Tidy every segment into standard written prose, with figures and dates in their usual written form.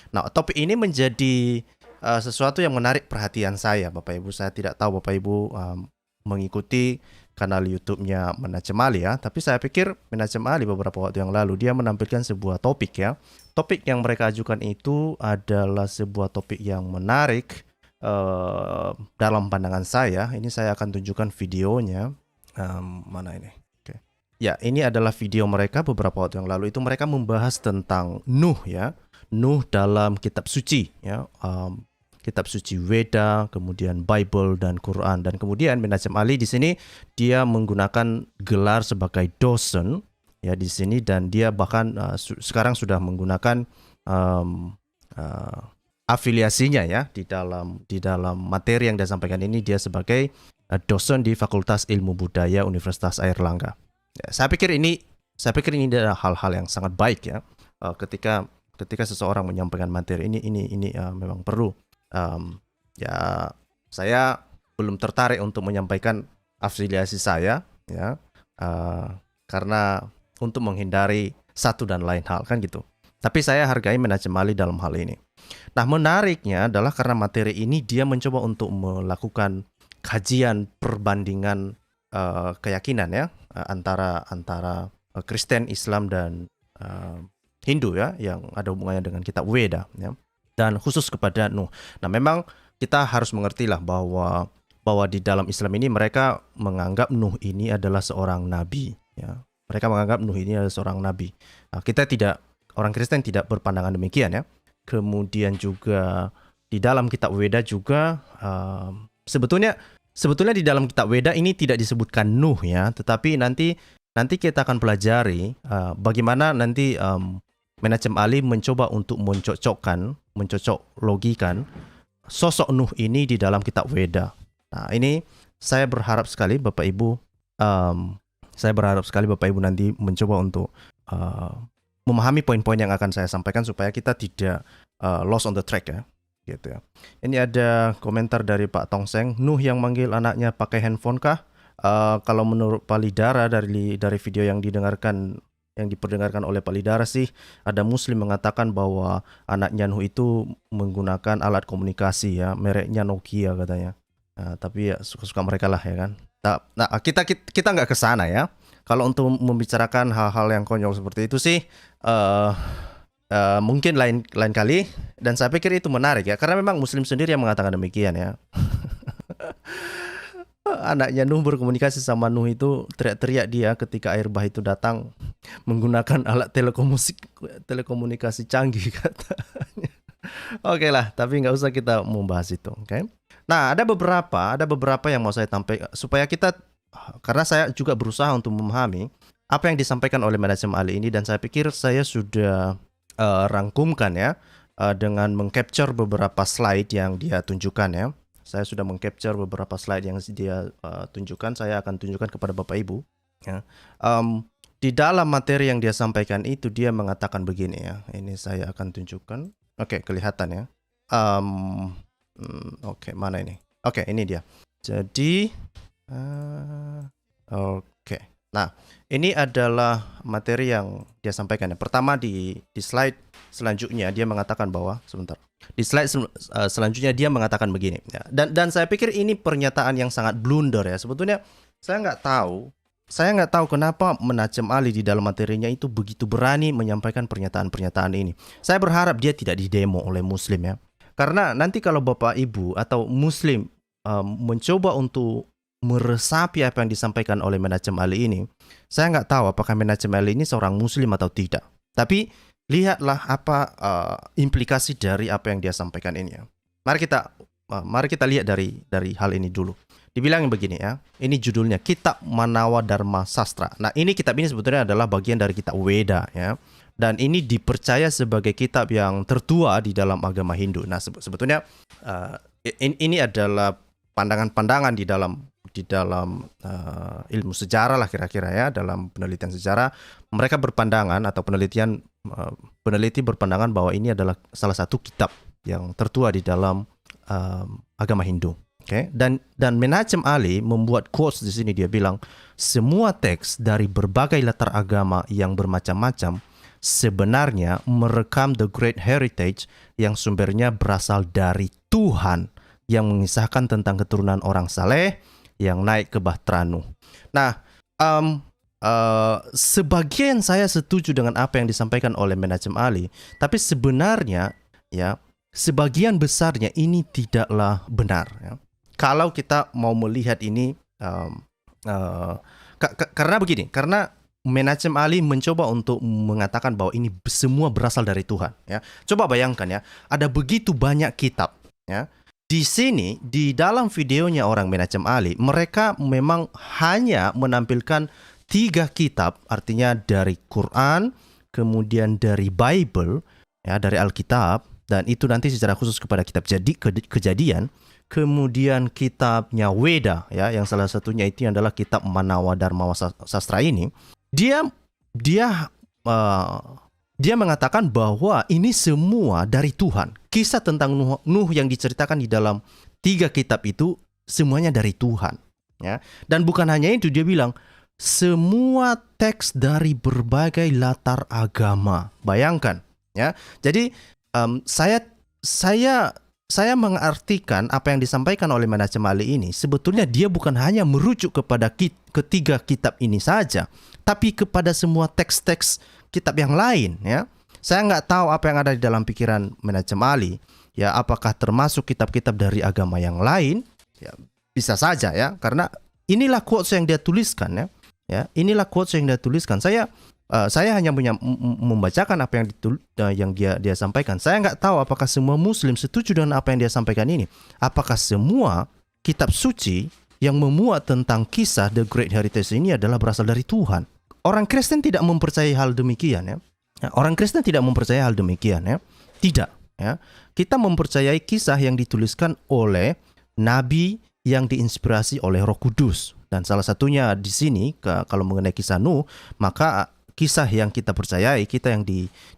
Nah, topik ini menjadi sesuatu yang menarik perhatian saya, Bapak Ibu. Saya tidak tahu Bapak Ibu mengikuti kanal YouTube-nya Menacem Ali ya, tapi saya pikir Menacem Ali beberapa waktu yang lalu dia menampilkan sebuah topik ya. Topik yang mereka ajukan itu adalah sebuah topik yang menarik dalam pandangan saya. Ini saya akan tunjukkan videonya. Mana ini? Oke. Ya, ini adalah video mereka beberapa waktu yang lalu. Itu mereka membahas tentang Nuh ya. Nuh dalam kitab suci ya. Kitab suci Weda, kemudian Bible dan Quran, dan kemudian Menacem Ali di sini dia menggunakan gelar sebagai dosen ya di sini, dan dia bahkan sekarang sudah menggunakan afiliasinya ya di dalam materi yang dia sampaikan ini. Dia sebagai dosen di Fakultas Ilmu Budaya Universitas Airlangga. Ya, saya pikir ini adalah hal-hal yang sangat baik ya, ketika seseorang menyampaikan materi ini memang perlu. Ya, saya belum tertarik untuk menyampaikan afiliasi saya ya, karena untuk menghindari satu dan lain hal kan gitu. Tapi saya hargai Menacem Ali dalam hal ini. Nah, menariknya adalah karena materi ini dia mencoba untuk melakukan kajian perbandingan keyakinan ya, antara Kristen, Islam dan Hindu ya, yang ada hubungannya dengan kitab Weda ya, dan khusus kepada Nuh. Nah, memang kita harus mengertilah bahwa di dalam Islam ini mereka menganggap Nuh ini adalah seorang nabi ya. Mereka menganggap Nuh ini adalah seorang nabi. Nah, orang Kristen tidak berpandangan demikian ya. Kemudian juga di dalam kitab Weda juga sebetulnya di dalam kitab Weda ini tidak disebutkan Nuh ya, tetapi nanti kita akan pelajari bagaimana nanti Menacem Ali mencoba untuk mencocok logikan sosok Nuh ini di dalam kitab Weda. Nah, ini saya berharap sekali Bapak Ibu nanti mencoba untuk memahami poin-poin yang akan saya sampaikan supaya kita tidak lost on the track ya, gitu ya. Ini ada komentar dari Pak Tongseng, Nuh yang manggil anaknya pakai handphone kah? Kalau menurut Pak Lidara dari video yang diperdengarkan oleh Pak Lidara sih, ada Muslim mengatakan bahwa anaknya Nuh itu menggunakan alat komunikasi ya, mereknya Nokia katanya. Nah, tapi ya suka-suka mereka lah ya kan. Nah, kita nggak ke sana ya. Kalau untuk membicarakan hal-hal yang konyol seperti itu sih mungkin lain kali, dan saya pikir itu menarik ya, karena memang Muslim sendiri yang mengatakan demikian ya. Anaknya Nuh berkomunikasi sama Nuh itu, teriak-teriak dia ketika air bah itu datang menggunakan alat telekomunikasi canggih katanya. Oke lah, tapi nggak usah kita membahas itu. Oke. Nah, ada beberapa yang mau saya sampaikan supaya kita, karena saya juga berusaha untuk memahami apa yang disampaikan oleh Menacem Ali ini, dan saya pikir saya sudah rangkumkan ya dengan mengcapture beberapa slide yang dia tunjukkan ya. Saya sudah mengcapture beberapa slide yang dia tunjukkan. Saya akan tunjukkan kepada Bapak Ibu ya. Di dalam materi yang dia sampaikan itu dia mengatakan begini ya. Ini saya akan tunjukkan. Oke, kelihatan ya. Oke, mana ini? Oke, ini dia. Jadi oke. Nah, ini adalah materi yang dia sampaikan. Yang pertama di slide selanjutnya dia mengatakan bahwa di slide selanjutnya dia mengatakan begini ya. Dan saya pikir ini pernyataan yang sangat blunder ya. Sebetulnya saya nggak tahu kenapa Menacem Ali di dalam materinya itu begitu berani menyampaikan pernyataan-pernyataan ini. Saya berharap dia tidak didemo oleh Muslim ya. Karena nanti kalau Bapak Ibu atau Muslim mencoba untuk meresapi apa yang disampaikan oleh Menacem Ali ini, saya nggak tahu apakah Menacem Ali ini seorang Muslim atau tidak. Tapi lihatlah apa implikasi dari apa yang dia sampaikan ini ya. Mari kita lihat dari hal ini dulu. Dibilang begini ya. Ini judulnya Kitab Manawa Dharma Sastra. Nah, ini kitab ini sebetulnya adalah bagian dari kitab Weda ya. Dan ini dipercaya sebagai kitab yang tertua di dalam agama Hindu. Nah, sebetulnya ini adalah pandangan-pandangan di dalam ilmu sejarah lah kira-kira ya. Dalam penelitian sejarah mereka berpandangan, atau peneliti berpandangan bahwa ini adalah salah satu kitab yang tertua di dalam agama Hindu. Okay? Dan Menacem Ali membuat quotes di sini. Dia bilang semua teks dari berbagai latar agama yang bermacam-macam sebenarnya merekam The Great Heritage yang sumbernya berasal dari Tuhan yang mengisahkan tentang keturunan orang saleh yang naik ke Bahtera Nuh. Nah, sebagian saya setuju dengan apa yang disampaikan oleh Menachem Ali, tapi sebenarnya ya sebagian besarnya ini tidaklah benar. Ya. Kalau kita mau melihat ini, karena begini, karena Menachem Ali mencoba untuk mengatakan bahwa ini semua berasal dari Tuhan. Ya, coba bayangkan ya, ada begitu banyak kitab. Ya, di sini di dalam videonya orang Menachem Ali, mereka memang hanya menampilkan 3 kitab, artinya dari Quran, kemudian dari Bible, ya dari Alkitab, dan itu nanti secara khusus kepada kitab Kejadian, kemudian kitabnya Weda, ya yang salah satunya itu adalah kitab Manawa Dharma Sastra ini. Dia mengatakan bahwa ini semua dari Tuhan. Kisah tentang Nuh yang diceritakan di dalam 3 kitab itu semuanya dari Tuhan, ya. Dan bukan hanya itu, dia bilang semua teks dari berbagai latar agama. Bayangkan, ya. Jadi saya mengartikan apa yang disampaikan oleh Menachem Ali ini sebetulnya dia bukan hanya merujuk kepada ketiga kitab ini saja, tapi kepada semua teks-teks kitab yang lain, ya. Saya nggak tahu apa yang ada di dalam pikiran Menachem Ali, ya, apakah termasuk kitab-kitab dari agama yang lain? Ya, bisa saja, ya, karena inilah quotes yang dia tuliskan, ya. Ya, inilah quotes yang dia tuliskan. Saya hanya membacakan apa yang dia sampaikan. Saya nggak tahu apakah semua Muslim setuju dengan apa yang dia sampaikan ini. Apakah semua kitab suci yang memuat tentang kisah The Great Heritage ini adalah berasal dari Tuhan? Orang Kristen tidak mempercayai hal demikian, ya. Orang Kristen tidak mempercayai hal demikian, ya. Tidak, ya. Kita mempercayai kisah yang dituliskan oleh nabi yang diinspirasi oleh Roh Kudus. Dan salah satunya di sini, kalau mengenai kisah Nuh, maka kisah yang kita percayai, kita yang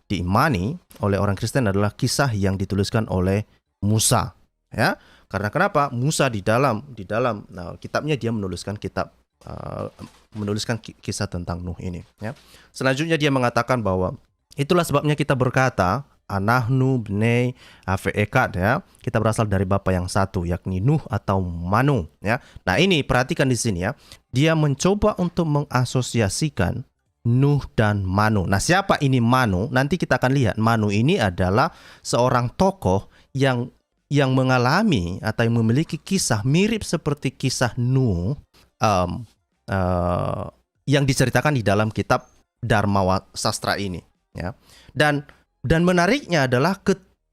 diimani oleh orang Kristen adalah kisah yang dituliskan oleh Musa, ya. Karena kenapa? Musa di dalam kitabnya dia menuliskan kisah tentang Nuh ini, ya. Selanjutnya dia mengatakan bahwa itulah sebabnya kita berkata Anahnu bnei Avad, ya. Kita berasal dari bapa yang satu, yakni Nuh atau Manu, ya. Nah, ini perhatikan di sini, ya. Dia mencoba untuk mengasosiasikan Nuh dan Manu. Nah, siapa ini Manu? Nanti kita akan lihat. Manu ini adalah seorang tokoh yang mengalami atau yang memiliki kisah mirip seperti kisah Nuh yang diceritakan di dalam kitab Dharma Sastra ini, ya. Dan menariknya adalah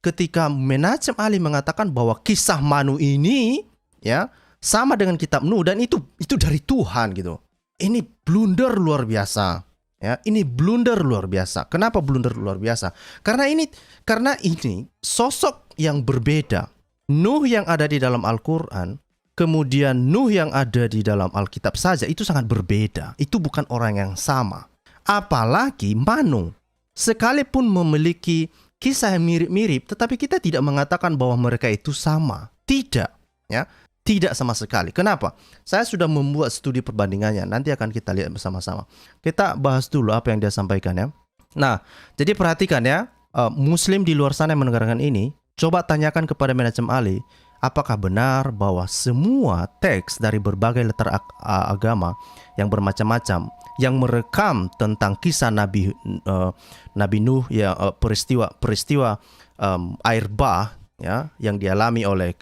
ketika Menachem Ali mengatakan bahwa kisah Manu ini, ya, sama dengan kitab Nuh dan itu dari Tuhan, gitu. Ini blunder luar biasa, ya. Ini blunder luar biasa. Kenapa blunder luar biasa? Karena ini sosok yang berbeda. Nuh yang ada di dalam Al-Qur'an, kemudian Nuh yang ada di dalam Alkitab saja itu sangat berbeda. Itu bukan orang yang sama. Apalagi Manu, sekalipun memiliki kisah yang mirip-mirip, tetapi kita tidak mengatakan bahwa mereka itu sama. Tidak, ya. Tidak sama sekali. Kenapa? Saya sudah membuat studi perbandingannya. Nanti akan kita lihat bersama-sama. Kita bahas dulu apa yang dia sampaikan, ya. Nah, jadi perhatikan, ya. Muslim di luar sana yang mendengarkan ini, coba tanyakan kepada Menachem Ali, apakah benar bahwa semua teks dari berbagai latar agama yang bermacam-macam yang merekam tentang kisah Nabi Nuh, ya, peristiwa air bah, ya, yang dialami oleh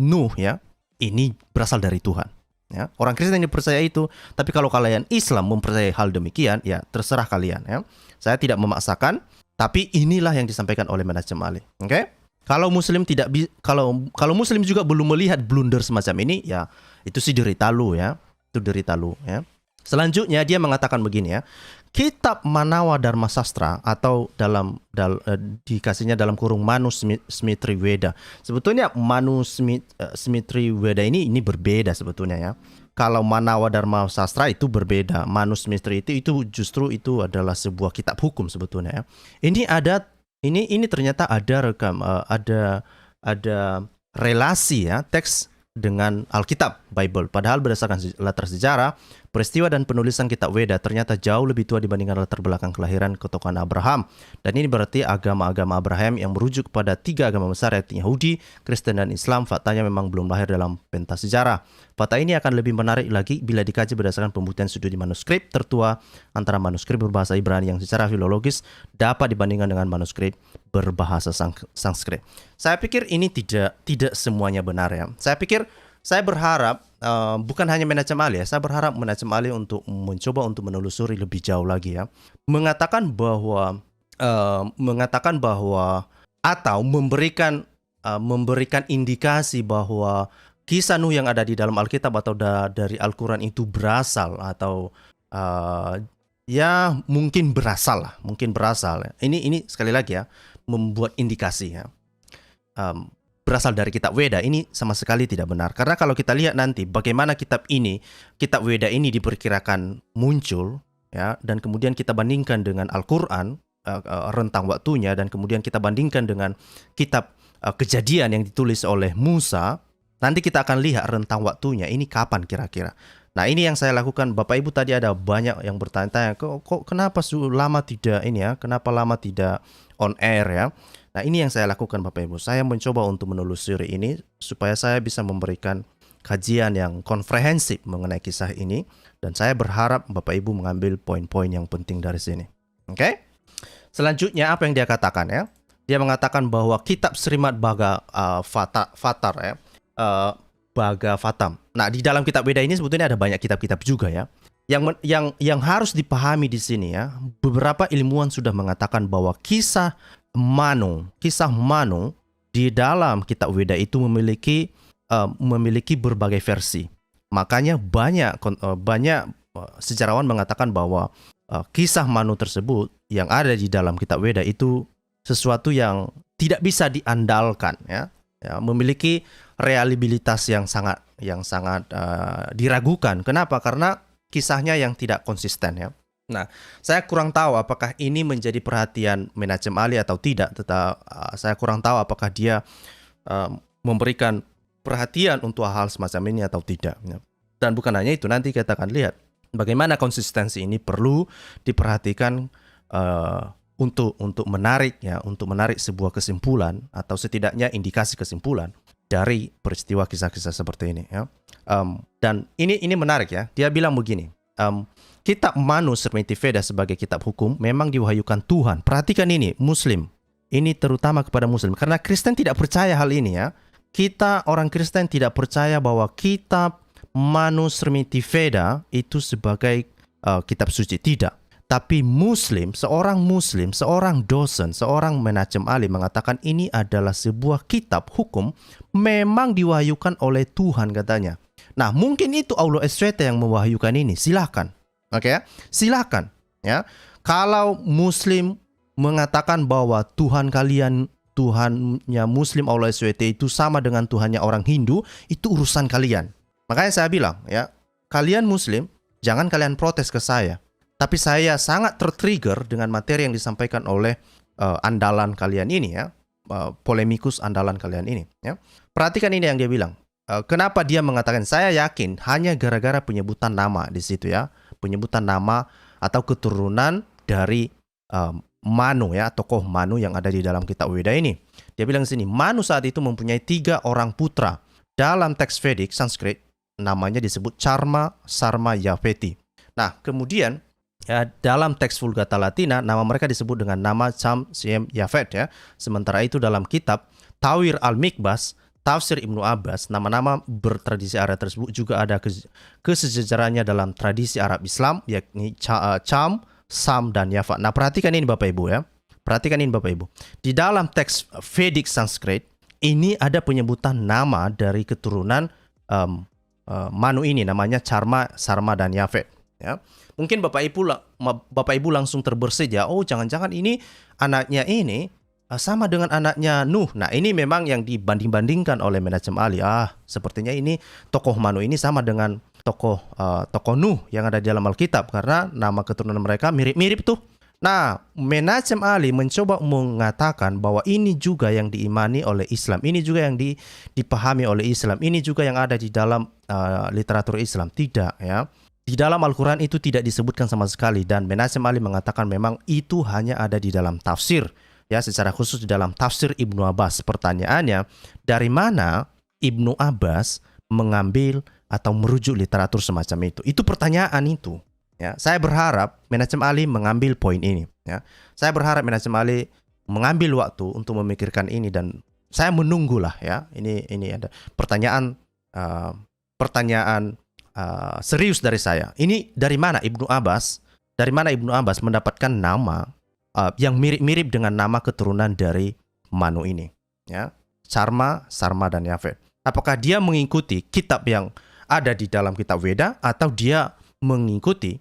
Nuh, ya, ini berasal dari Tuhan, ya. Orang Kristen yang percaya itu, tapi kalau kalian Islam mempercayai hal demikian, ya terserah kalian, ya. Saya tidak memaksakan, tapi inilah yang disampaikan oleh Menachem Ali. Oke? Kalau Muslim kalau Muslim juga belum melihat blunder semacam ini, ya itu sih derita lu, ya. Itu derita lu, ya. Selanjutnya dia mengatakan begini, ya. Kitab Manawa Dharma Sastra atau dikasihnya dalam kurung Manu Smriti Veda. Sebetulnya Manu Smriti Veda ini berbeda sebetulnya, ya. Kalau Manawa Dharma Sastra itu berbeda. Manu Smriti itu justru itu adalah sebuah kitab hukum sebetulnya, ya. Ini ternyata ada relasi, ya, teks dengan Alkitab, Bible. Padahal berdasarkan latar sejarah, peristiwa dan penulisan kitab Weda ternyata jauh lebih tua dibandingkan latar belakang kelahiran ketokohan Abraham. Dan ini berarti agama-agama Abraham yang merujuk pada 3 agama besar, yaitu Yahudi, Kristen, dan Islam, faktanya memang belum lahir dalam pentas sejarah. Fakta ini akan lebih menarik lagi bila dikaji berdasarkan pembuktian studi manuskrip tertua antara manuskrip berbahasa Ibrani yang secara filologis dapat dibandingkan dengan manuskrip berbahasa Sanskrit. Saya pikir ini tidak semuanya benar ya. Saya berharap bukan hanya Menachem Ali ya, saya berharap Menachem Ali untuk mencoba untuk menelusuri lebih jauh lagi ya, mengatakan bahwa atau memberikan indikasi bahwa kisah Nuh yang ada di dalam Alkitab atau dari Al-Quran itu berasal atau ya mungkin berasal ya. Ini sekali lagi ya, membuat indikasi ya. Berasal dari kitab Weda, ini sama sekali tidak benar. Karena kalau kita lihat nanti bagaimana kitab Weda ini diperkirakan muncul ya, dan kemudian kita bandingkan dengan Al-Quran, rentang waktunya, dan kemudian kita bandingkan dengan kitab Kejadian yang ditulis oleh Musa, nanti kita akan lihat rentang waktunya ini kapan kira-kira. Nah, ini yang saya lakukan. Bapak Ibu tadi ada banyak yang bertanya-tanya, kok kenapa lama tidak ini ya? Kenapa lama tidak on air ya? Nah, ini yang saya lakukan Bapak Ibu. Saya mencoba untuk menelusuri ini supaya saya bisa memberikan kajian yang komprehensif mengenai kisah ini, dan saya berharap Bapak Ibu mengambil poin-poin yang penting dari sini. Oke? Selanjutnya apa yang dia katakan ya? Dia mengatakan bahwa kitab Srimad Bhagavatar ya, Bhagavatam. Nah, di dalam kitab Weda ini sebetulnya ada banyak kitab-kitab juga ya. Yang harus dipahami di sini ya, beberapa ilmuwan sudah mengatakan bahwa kisah Manu di dalam kitab Weda itu memiliki berbagai versi. Makanya banyak sejarawan mengatakan bahwa kisah Manu tersebut yang ada di dalam kitab Weda itu sesuatu yang tidak bisa diandalkan ya, memiliki reliabilitas yang sangat diragukan. Kenapa? Karena kisahnya yang tidak konsisten ya. Nah, saya kurang tahu apakah ini menjadi perhatian Menachem Ali atau tidak. Saya kurang tahu apakah dia memberikan perhatian untuk hal semacam ini atau tidak. Dan bukan hanya itu, nanti kita akan lihat bagaimana konsistensi ini perlu diperhatikan untuk menarik sebuah kesimpulan atau setidaknya indikasi kesimpulan dari peristiwa kisah-kisah seperti ini ya. Dan ini menarik ya. Dia bilang begini, kitab Manu Smriti Veda sebagai kitab hukum memang diwahyukan Tuhan. Perhatikan ini, Muslim. Ini terutama kepada Muslim, karena Kristen tidak percaya hal ini ya. Kita orang Kristen tidak percaya bahwa kitab Manu Smriti Veda itu sebagai kitab suci, tidak. Tapi seorang dosen, seorang Menachem Ali mengatakan ini adalah sebuah kitab hukum memang diwahyukan oleh Tuhan katanya. Nah, mungkin itu Allah SWT yang mewahyukan ini, silakan. Oke ya, silakan ya. Kalau Muslim mengatakan bahwa Tuhannya Muslim Allah SWT itu sama dengan Tuhannya orang Hindu, itu urusan kalian. Makanya saya bilang ya, kalian Muslim jangan kalian protes ke saya. Tapi saya sangat tertrigger dengan materi yang disampaikan oleh andalan kalian ini ya, polemikus andalan kalian ini ya. Perhatikan ini yang dia bilang. Kenapa dia mengatakan, saya yakin hanya gara-gara penyebutan nama di situ ya, penyebutan nama atau keturunan dari Manu ya, tokoh Manu yang ada di dalam kitab Weda ini. Dia bilang di sini, Manu saat itu mempunyai 3 orang putra. Dalam teks Vedic Sanskrit namanya disebut Charma, Sarma, Yaveti. Nah, kemudian ya, dalam teks Vulgata Latina nama mereka disebut dengan nama Cham, Siem, Yafet ya. Sementara itu dalam kitab Tawir Al-Mikbas, Tafsir Ibnu Abbas, nama-nama bertradisi Arab tersebut juga ada kesejajarannya dalam tradisi Arab Islam, yakni Cham, Sam, dan Yafat. Nah, perhatikan ini Bapak Ibu ya. Perhatikan ini Bapak Ibu. Di dalam teks Vedic Sanskrit, ini ada penyebutan nama dari keturunan Manu ini, namanya Charma, Sarma, dan Yafet. Ya. Mungkin Bapak Ibu langsung terbersit ya, oh jangan-jangan ini anaknya ini sama dengan anaknya Nuh. Nah, ini memang yang dibanding-bandingkan oleh Menachem Ali. Sepertinya ini tokoh Manu ini sama dengan tokoh Nuh yang ada di dalam Alkitab, karena nama keturunan mereka mirip-mirip tuh. Nah, Menachem Ali mencoba mengatakan bahwa ini juga yang diimani oleh Islam, ini juga yang dipahami oleh Islam, ini juga yang ada di dalam literatur Islam. Tidak, ya. Di dalam Al-Quran itu tidak disebutkan sama sekali, dan Menachem Ali mengatakan memang itu hanya ada di dalam tafsir, ya, secara khusus di dalam tafsir Ibnu Abbas. Pertanyaannya, dari mana Ibnu Abbas mengambil atau merujuk literatur semacam itu? Itu pertanyaan itu. Ya, saya berharap Menachem Ali mengambil poin ini. Ya, saya berharap Menachem Ali mengambil waktu untuk memikirkan ini, dan saya menunggulah. Ya, ini ada pertanyaan serius dari saya. Ini dari mana Ibnu Abbas? Dari mana Ibnu Abbas mendapatkan nama yang mirip-mirip dengan nama keturunan dari Manu ini? Ya, Sarma, dan Yafet. Apakah dia mengikuti kitab yang ada di dalam kitab Weda, atau dia mengikuti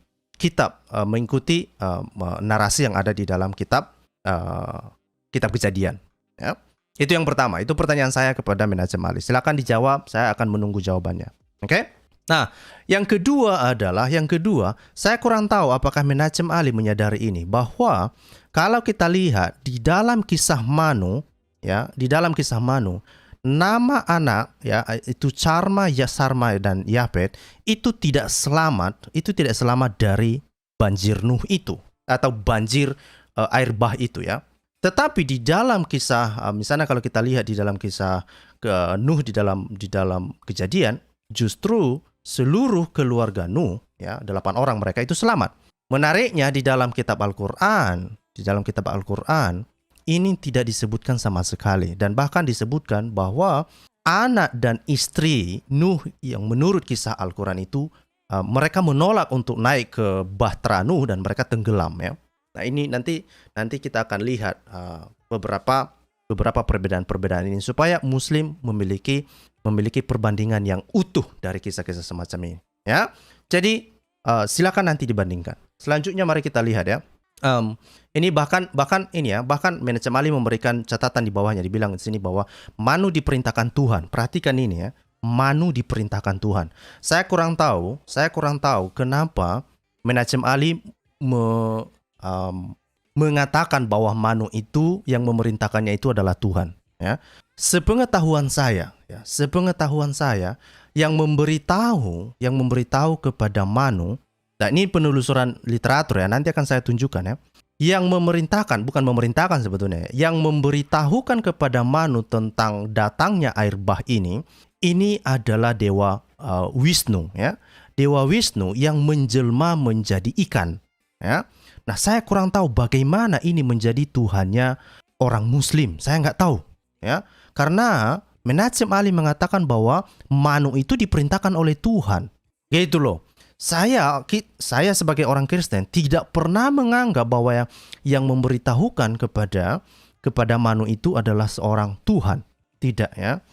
narasi yang ada di dalam kitab Kejadian? Ya. Itu yang pertama. Itu pertanyaan saya kepada Menachem Ali. Silakan dijawab. Saya akan menunggu jawabannya. Oke? Nah, yang kedua, saya kurang tahu apakah Menachem Ali menyadari ini, bahwa kalau kita lihat di dalam kisah Manu, ya, di dalam kisah Manu, nama anak, ya, itu Sarma, dan Yafet, itu tidak selamat dari banjir Nuh itu, atau banjir air bah itu, ya. Tetapi di dalam kisah, misalnya kalau kita lihat di dalam kisah Nuh di dalam Kejadian, justru seluruh keluarga Nuh, ya, 8 orang mereka itu selamat. Menariknya di dalam kitab Al-Quran, ini tidak disebutkan sama sekali, dan bahkan disebutkan bahwa anak dan istri Nuh yang menurut kisah Al-Quran itu mereka menolak untuk naik ke bahtera Nuh dan mereka tenggelam, ya. Nah, ini nanti kita akan lihat beberapa perbedaan ini supaya Muslim memiliki perbandingan yang utuh dari kisah-kisah semacam ini, ya. Jadi silakan nanti dibandingkan. Selanjutnya mari kita lihat, ya. Ini bahkan Menachem Ali memberikan catatan di bawahnya, dibilang di sini bahwa Manu diperintahkan Tuhan. Perhatikan ini, ya. Manu diperintahkan Tuhan. Saya kurang tahu kenapa Menachem Ali mengatakan bahwa Manu itu yang memerintahkannya itu adalah Tuhan, ya. Sepengetahuan saya, yang memberitahu kepada Manu. Nah, ini penelusuran literatur, ya, nanti akan saya tunjukkan, ya. Yang yang memberitahukan kepada Manu tentang datangnya air bah ini adalah Dewa Wisnu, ya. Dewa Wisnu yang menjelma menjadi ikan, ya. Nah, saya kurang tahu bagaimana ini menjadi Tuhannya orang Muslim. Saya nggak tahu, ya. Karena Menachem Ali mengatakan bahwa Manu itu diperintahkan oleh Tuhan. Gitu loh. Saya sebagai orang Kristen tidak pernah menganggap bahwa yang memberitahukan kepada Manu itu adalah seorang Tuhan. Tidak, ya.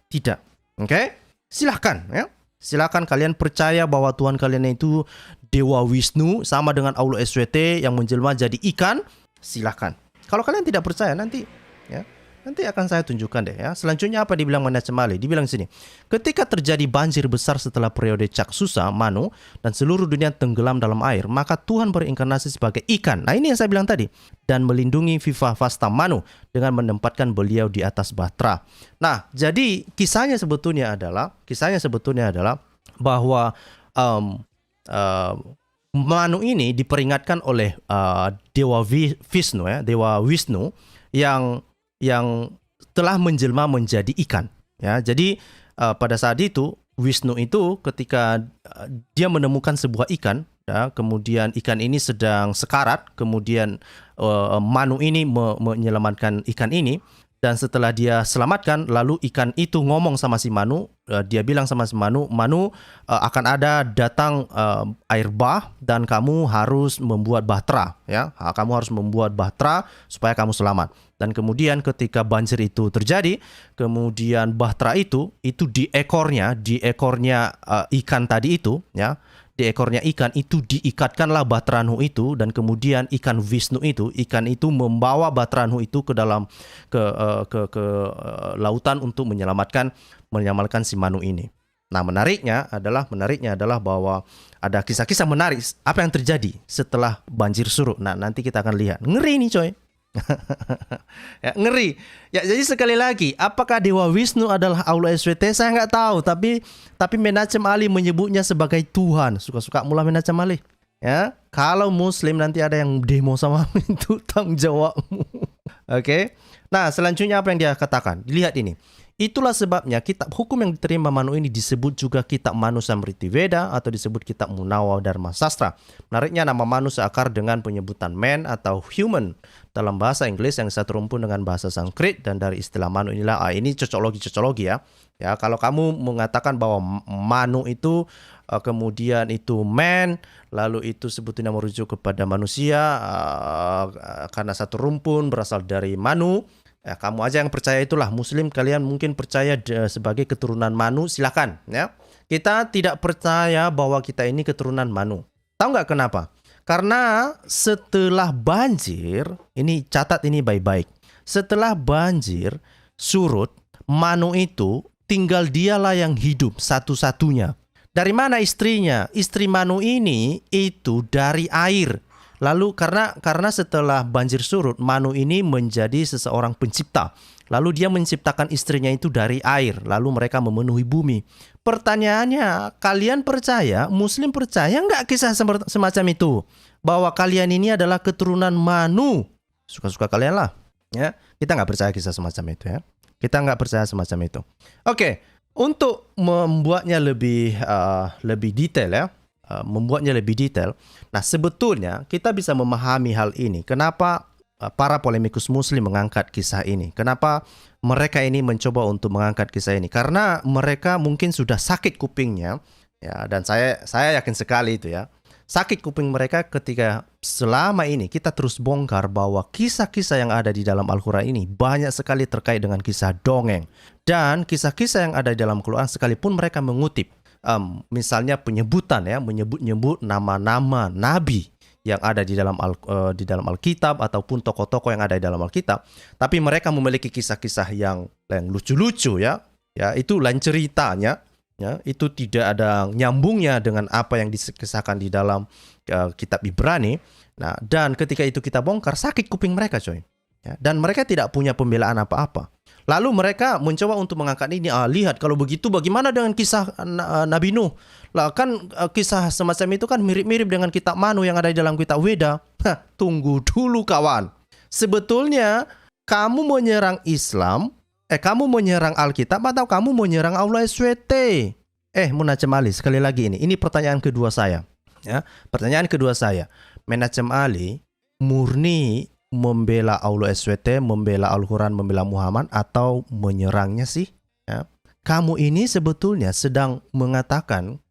Tidak. Oke? Silahkan, ya. Silahkan kalian percaya bahwa Tuhan kalian itu Dewa Wisnu sama dengan Allah SWT yang menjelma jadi ikan. Silahkan. Kalau kalian tidak percaya, nanti akan saya tunjukkan deh, ya. Selanjutnya apa dibilang Menachem Ali? Dibilang sini, ketika terjadi banjir besar setelah periode Caksusa, Manu, dan seluruh dunia tenggelam dalam air, maka Tuhan berinkarnasi sebagai ikan. Nah, ini yang saya bilang tadi. Dan melindungi Viva Vasta Manu dengan menempatkan beliau di atas bahtera. Nah, jadi kisahnya sebetulnya adalah bahwa Manu ini diperingatkan oleh Dewa Wisnu, ya, Dewa Wisnu yang telah menjelma menjadi ikan, ya. Jadi pada saat itu Wisnu itu ketika dia menemukan sebuah ikan, ya, kemudian ikan ini sedang sekarat, kemudian Manu ini menyelamatkan ikan ini, dan setelah dia selamatkan, lalu ikan itu ngomong sama si Manu, dia bilang sama si Manu, akan ada datang air bah dan kamu harus membuat bahtera, ya. Kamu harus membuat bahtera supaya kamu selamat. Dan kemudian ketika banjir itu terjadi, kemudian bahtera itu di ekornya ikan tadi itu, ya. Di ekornya ikan itu diikatkanlah bahtera Nuh itu, dan kemudian ikan Wisnu ikan itu membawa bahtera Nuh itu ke dalam lautan untuk menyelamatkan si Manu ini. Nah, menariknya adalah bahwa ada kisah-kisah menarik apa yang terjadi setelah banjir surut. Nah, nanti kita akan lihat. Ngeri nih, coy. Ya, ngeri. Ya, jadi sekali lagi, apakah Dewa Wisnu adalah Allah SWT? Saya nggak tahu, tapi Menachem Ali menyebutnya sebagai Tuhan. Suka-suka mula Menachem Ali. Ya, kalau Muslim nanti ada yang demo sama itu tanggung jawabmu. Oke. Nah, selanjutnya apa yang dia katakan? Lihat ini. Itulah sebabnya kitab hukum yang diterima Manu ini disebut juga kitab Manu Samriti Veda atau disebut kitab Munawa Dharma Sastra. Menariknya nama Manu seakar dengan penyebutan man atau human dalam bahasa Inggris yang satu rumpun dengan bahasa Sanskrit, dan dari istilah Manu inilah ini cocoklogi ya. Ya, kalau kamu mengatakan bahwa Manu itu kemudian itu man, lalu itu sebetulnya merujuk kepada manusia karena satu rumpun berasal dari Manu. Ya, kamu aja yang percaya itulah. Muslim kalian mungkin percaya sebagai keturunan Manu, silakan ya. Kita tidak percaya bahwa kita ini keturunan Manu. Tahu nggak kenapa? Karena setelah banjir, ini catat ini baik-baik. Setelah banjir surut, Manu itu tinggal dialah yang hidup satu-satunya. Dari mana istrinya? Istri Manu ini itu dari air. Lalu karena setelah banjir surut, Manu ini menjadi seseorang pencipta. Lalu dia menciptakan istrinya itu dari air. Lalu mereka memenuhi bumi. Pertanyaannya, kalian percaya, Muslim percaya nggak kisah semacam itu? Bahwa kalian ini adalah keturunan Manu. Suka-suka kalian lah. Ya, kita nggak percaya kisah semacam itu ya. Kita nggak percaya semacam itu. Oke, untuk membuatnya lebih detail ya. Nah, sebetulnya kita bisa memahami hal ini. Kenapa para polemikus Muslim mengangkat kisah ini? Kenapa mereka ini mencoba untuk mengangkat kisah ini? Karena mereka mungkin sudah sakit kupingnya, ya. Dan saya yakin sekali itu ya. Sakit kuping mereka ketika selama ini kita terus bongkar bahwa kisah-kisah yang ada di dalam Al-Quran ini banyak sekali terkait dengan kisah dongeng. Dan kisah-kisah yang ada di dalam Al-Quran sekalipun mereka mengutip misalnya penyebutan ya, menyebut nama-nama nabi yang ada di dalam Alkitab ataupun tokoh-tokoh yang ada di dalam Alkitab, tapi mereka memiliki kisah-kisah yang lucu-lucu ya. Ya, itu lain ceritanya ya, itu tidak ada nyambungnya dengan apa yang dikisahkan di dalam kitab Ibrani. Nah, dan ketika itu kita bongkar, sakit kuping mereka, coy. Ya, dan mereka tidak punya pembelaan apa-apa. Lalu mereka mencoba untuk mengangkat ini. Lihat, kalau begitu bagaimana dengan kisah Nabi Nuh? Lah kan kisah semacam itu kan mirip-mirip dengan kitab Manu yang ada di dalam kitab Weda. Tunggu dulu kawan. Sebetulnya kamu menyerang Islam, kamu menyerang Alkitab atau kamu menyerang Allah SWT? Menachem Ali, sekali lagi ini pertanyaan kedua saya. Ya, pertanyaan kedua saya. Menachem Ali murni membela Allah SWT, membela Al-Quran, membela Muhammad, atau menyerangnya sih? Ya. Kamu ini sebetulnya sedang mengatakan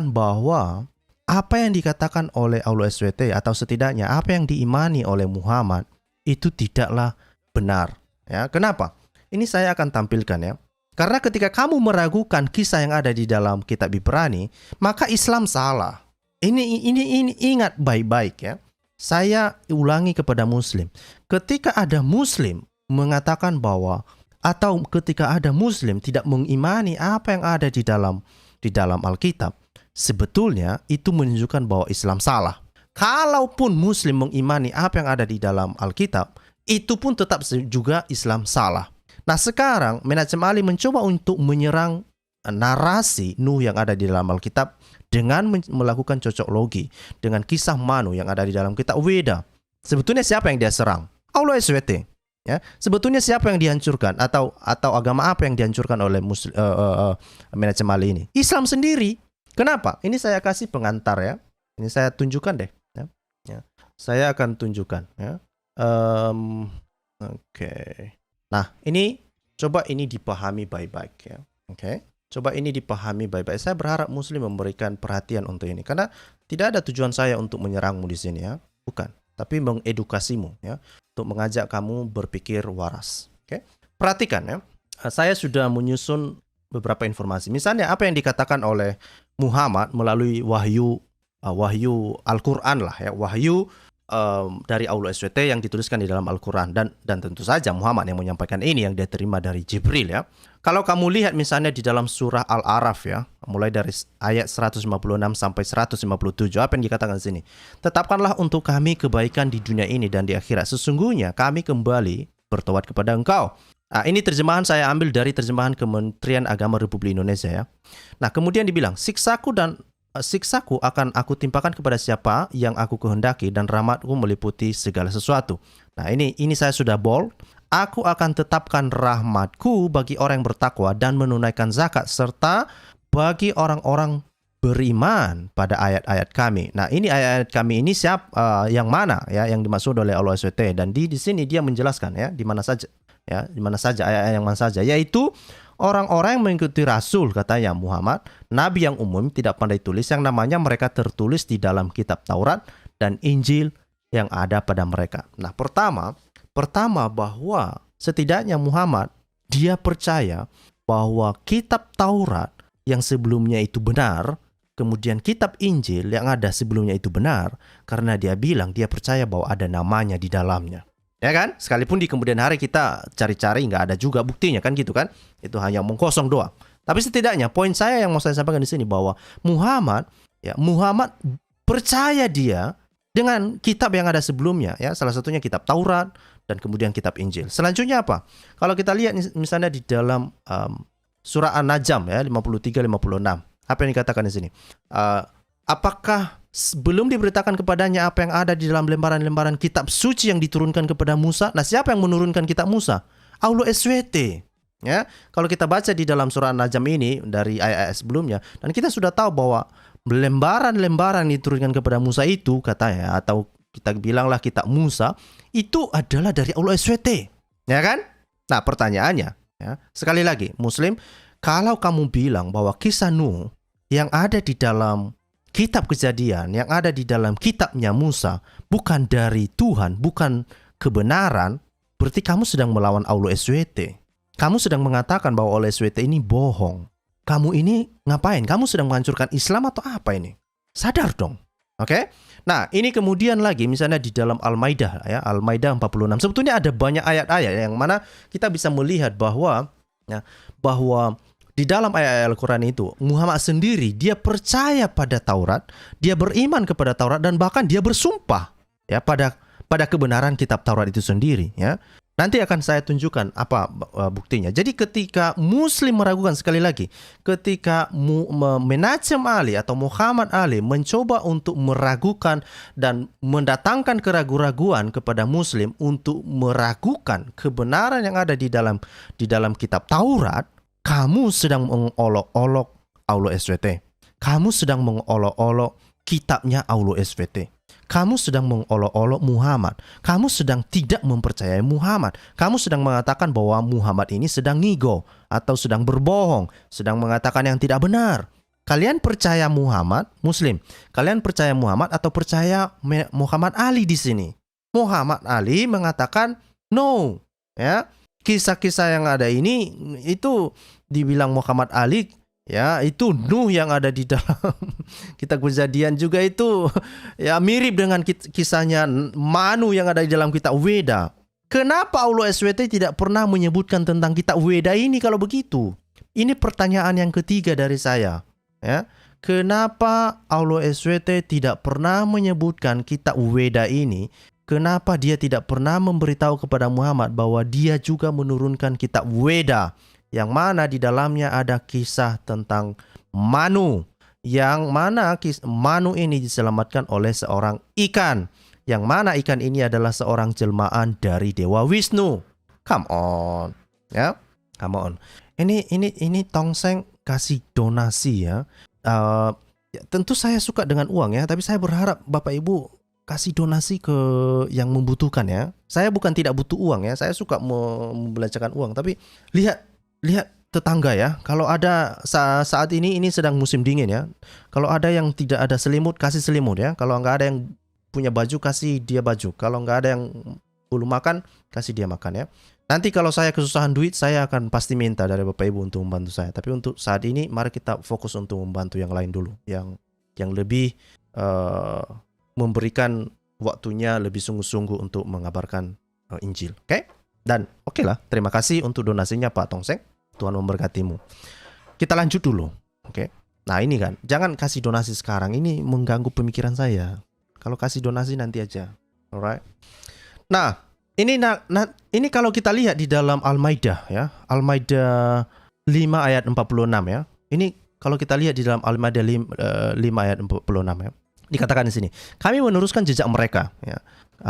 bahwa apa yang dikatakan oleh Allah SWT atau setidaknya apa yang diimani oleh Muhammad itu tidaklah benar. Ya, kenapa? Ini saya akan tampilkan ya. Karena ketika kamu meragukan kisah yang ada di dalam kitab Ibrani, maka Islam salah. Ini ingat baik-baik ya. Saya ulangi kepada Muslim, ketika ada Muslim mengatakan bahwa, atau ketika ada Muslim tidak mengimani apa yang ada di dalam Alkitab, sebetulnya itu menunjukkan bahwa Islam salah. Kalaupun Muslim mengimani apa yang ada di dalam Alkitab, itu pun tetap juga Islam salah. Nah, sekarang Menachem Ali mencoba untuk menyerang narasi Nuh yang ada di dalam Alkitab dengan melakukan cocok logi dengan kisah Manu yang ada di dalam kitab Weda. Sebetulnya siapa yang dia serang? Allah SWT. Ya, sebetulnya siapa yang dihancurkan atau agama apa yang dihancurkan oleh Menachem Ali ini? Islam sendiri. Kenapa? Ini saya kasih pengantar ya. Ini saya tunjukkan deh. Ya. Saya akan tunjukkan. Ya. Oke. Nah, ini coba ini dipahami baik-baik ya. Oke. Coba ini dipahami baik-baik. Saya berharap Muslim memberikan perhatian untuk ini. Karena tidak ada tujuan saya untuk menyerangmu di sini ya. Bukan. Tapi mengedukasimu ya. Untuk mengajak kamu berpikir waras. Oke. Perhatikan ya. Saya sudah menyusun beberapa informasi. Misalnya apa yang dikatakan oleh Muhammad melalui wahyu Al-Quran lah ya. Wahyu dari Aulus SWT yang dituliskan di dalam Al-Quran, dan tentu saja Muhammad yang menyampaikan ini yang dia terima dari Jibril ya. Kalau kamu lihat misalnya di dalam surah Al-A'raf ya, mulai dari ayat 156 sampai 157, apa yang dikatakan di sini? Tetapkanlah untuk kami kebaikan di dunia ini dan di akhirat. Sesungguhnya kami kembali bertobat kepada Engkau. Nah, ini terjemahan saya ambil dari terjemahan Kementerian Agama Republik Indonesia ya. Nah, kemudian dibilang, siksaku akan aku timpakan kepada siapa yang aku kehendaki dan rahmatku meliputi segala sesuatu. Nah, ini saya sudah bold. Aku akan tetapkan rahmatku bagi orang yang bertakwa dan menunaikan zakat, serta bagi orang-orang beriman pada ayat-ayat kami. Nah, ini ayat-ayat kami ini yang mana ya yang dimaksud oleh Allah SWT, dan di sini dia menjelaskan ya di mana saja ayat-ayat yang mana saja, yaitu orang-orang yang mengikuti Rasul, katanya Muhammad, Nabi yang umum tidak pandai tulis, yang namanya mereka tertulis di dalam kitab Taurat dan Injil yang ada pada mereka. Nah, pertama bahwa setidaknya Muhammad dia percaya bahwa kitab Taurat yang sebelumnya itu benar, kemudian kitab Injil yang ada sebelumnya itu benar, karena dia bilang dia percaya bahwa ada namanya di dalamnya. Ya kan? Sekalipun di kemudian hari kita cari-cari nggak ada juga buktinya kan gitu kan? Itu hanya omong kosong doang. Tapi setidaknya poin saya yang mau saya sampaikan di sini bahwa Muhammad percaya dia dengan kitab yang ada sebelumnya ya, salah satunya kitab Taurat dan kemudian kitab Injil. Selanjutnya apa? Kalau kita lihat misalnya di dalam surah An-Najm ya 53-56, apa yang dikatakan di sini? Apakah belum diberitakan kepadanya apa yang ada di dalam lembaran-lembaran kitab suci yang diturunkan kepada Musa? Nah, siapa yang menurunkan kitab Musa? Aulus SWT. Ya, kalau kita baca di dalam surah An-Najm ini dari ayat-ayat sebelumnya, dan kita sudah tahu bahwa lembaran-lembaran yang diturunkan kepada Musa itu katanya, atau kita bilanglah kitab Musa, itu adalah dari Aulus SWT. Ya kan? Nah, pertanyaannya, ya, sekali lagi, Muslim, kalau kamu bilang bahwa kisah Nuh yang ada di dalam kitab Kejadian, yang ada di dalam kitabnya Musa, bukan dari Tuhan, bukan kebenaran, berarti kamu sedang melawan Aulus SWT. Kamu sedang mengatakan bahwa Aulus SWT ini bohong. Kamu ini ngapain? Kamu sedang menghancurkan Islam atau apa ini? Sadar dong. Oke? Nah, ini kemudian lagi misalnya di dalam Al-Maidah ya, Al-Maidah 46. Sebetulnya ada banyak ayat-ayat yang mana kita bisa melihat bahwa di dalam ayat-ayat Al-Quran itu, Muhammad sendiri dia percaya pada Taurat, dia beriman kepada Taurat, dan bahkan dia bersumpah ya pada kebenaran kitab Taurat itu sendiri ya. Nanti akan saya tunjukkan apa buktinya. Jadi ketika Muslim meragukan, sekali lagi, ketika Menachem Ali atau Muhammad Ali mencoba untuk meragukan dan mendatangkan keraguan-raguan kepada Muslim untuk meragukan kebenaran yang ada di dalam kitab Taurat, kamu sedang mengolok-olok Aulus SWT. Kamu sedang mengolok-olok kitabnya Aulus SWT. Kamu sedang mengolok-olok Muhammad. Kamu sedang tidak mempercayai Muhammad. Kamu sedang mengatakan bahwa Muhammad ini sedang ngigo atau sedang berbohong, sedang mengatakan yang tidak benar. Kalian percaya Muhammad, Muslim? Kalian percaya Muhammad atau percaya Muhammad Ali di sini? Muhammad Ali mengatakan no, ya. Kisah-kisah yang ada ini itu dibilang Muhammad Ali, ya, itu Nuh yang ada di dalam kitab Kejadian juga itu ya mirip dengan kisahnya Manu yang ada di dalam kitab Weda. Kenapa Aulus SWT tidak pernah menyebutkan tentang kitab Weda ini kalau begitu? Ini pertanyaan yang ketiga dari saya, ya. Kenapa Aulus SWT tidak pernah menyebutkan kitab Weda ini? Kenapa dia tidak pernah memberitahu kepada Muhammad bahwa dia juga menurunkan kitab Weda, yang mana di dalamnya ada kisah tentang Manu, yang mana Manu ini diselamatkan oleh seorang ikan, yang mana ikan ini adalah seorang jelmaan dari Dewa Wisnu. Come on, ya, come on. Ini Tongseng kasih donasi ya. Ya, tentu saya suka dengan uang ya, tapi saya berharap Bapak Ibu kasih donasi ke yang membutuhkan ya. Saya bukan tidak butuh uang ya, saya suka membelanjakan uang, tapi lihat tetangga ya. Kalau ada saat ini sedang musim dingin ya. Kalau ada yang tidak ada selimut, kasih selimut ya. Kalau nggak ada yang punya baju, kasih dia baju. Kalau nggak ada yang belum makan, kasih dia makan ya. Nanti kalau saya kesusahan duit, saya akan pasti minta dari Bapak Ibu untuk membantu saya. Tapi untuk saat ini, mari kita fokus untuk membantu yang lain dulu, yang lebih memberikan waktunya lebih sungguh-sungguh untuk mengabarkan Injil. Oke? Dan oke lah, terima kasih untuk donasinya Pak Tongseng. Tuhan memberkatimu. Kita lanjut dulu. Oke? Nah ini kan, jangan kasih donasi sekarang. Ini mengganggu pemikiran saya. Kalau kasih donasi nanti aja. Alright? Nah, ini kalau kita lihat di dalam Al-Maidah ya. Al-Maidah 5 ayat 46 ya. Ini kalau kita lihat di dalam Al-Maidah 5 ayat 46 ya. Dikatakan di sini, kami meneruskan jejak mereka ya.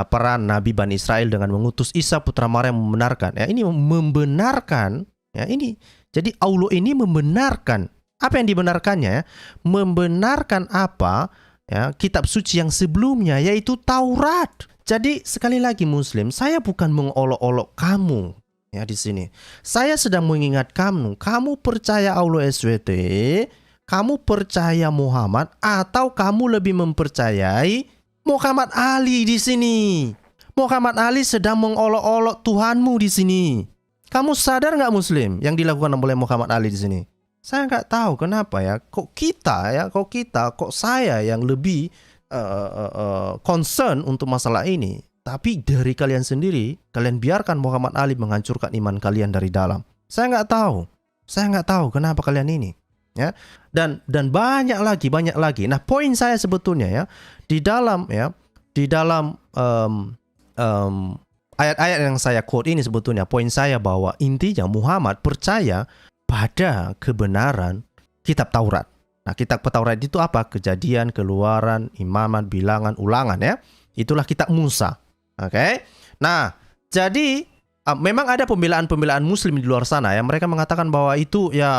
Para nabi Bani Israel dengan mengutus Isa putra Maryam membenarkan. Ya, ini membenarkan ya ini. Jadi Allah ini membenarkan. Apa yang dibenarkannya? Membenarkan apa? Ya, kitab suci yang sebelumnya yaitu Taurat. Jadi sekali lagi Muslim, saya bukan mengolok-olok kamu ya di sini. Saya sedang mengingat kamu percaya Allah SWT, kamu percaya Muhammad, atau kamu lebih mempercayai Muhammad Ali di sini. Muhammad Ali sedang mengolok-olok Tuhanmu di sini. Kamu sadar nggak Muslim yang dilakukan oleh Muhammad Ali di sini? Saya nggak tahu kenapa ya. Kok saya yang lebih concern untuk masalah ini. Tapi dari kalian sendiri, kalian biarkan Muhammad Ali menghancurkan iman kalian dari dalam. Saya nggak tahu kenapa kalian ini. Ya, dan banyak lagi. Nah, poin saya sebetulnya ya di dalam ayat-ayat yang saya quote ini sebetulnya poin saya bahwa intinya Muhammad percaya pada kebenaran kitab Taurat. Nah, kitab Taurat itu apa? Kejadian, Keluaran, Imamat, Bilangan, Ulangan ya. Itulah kitab Musa. Oke. Nah, jadi memang ada pembelaan Muslim di luar sana ya. Mereka mengatakan bahwa itu ya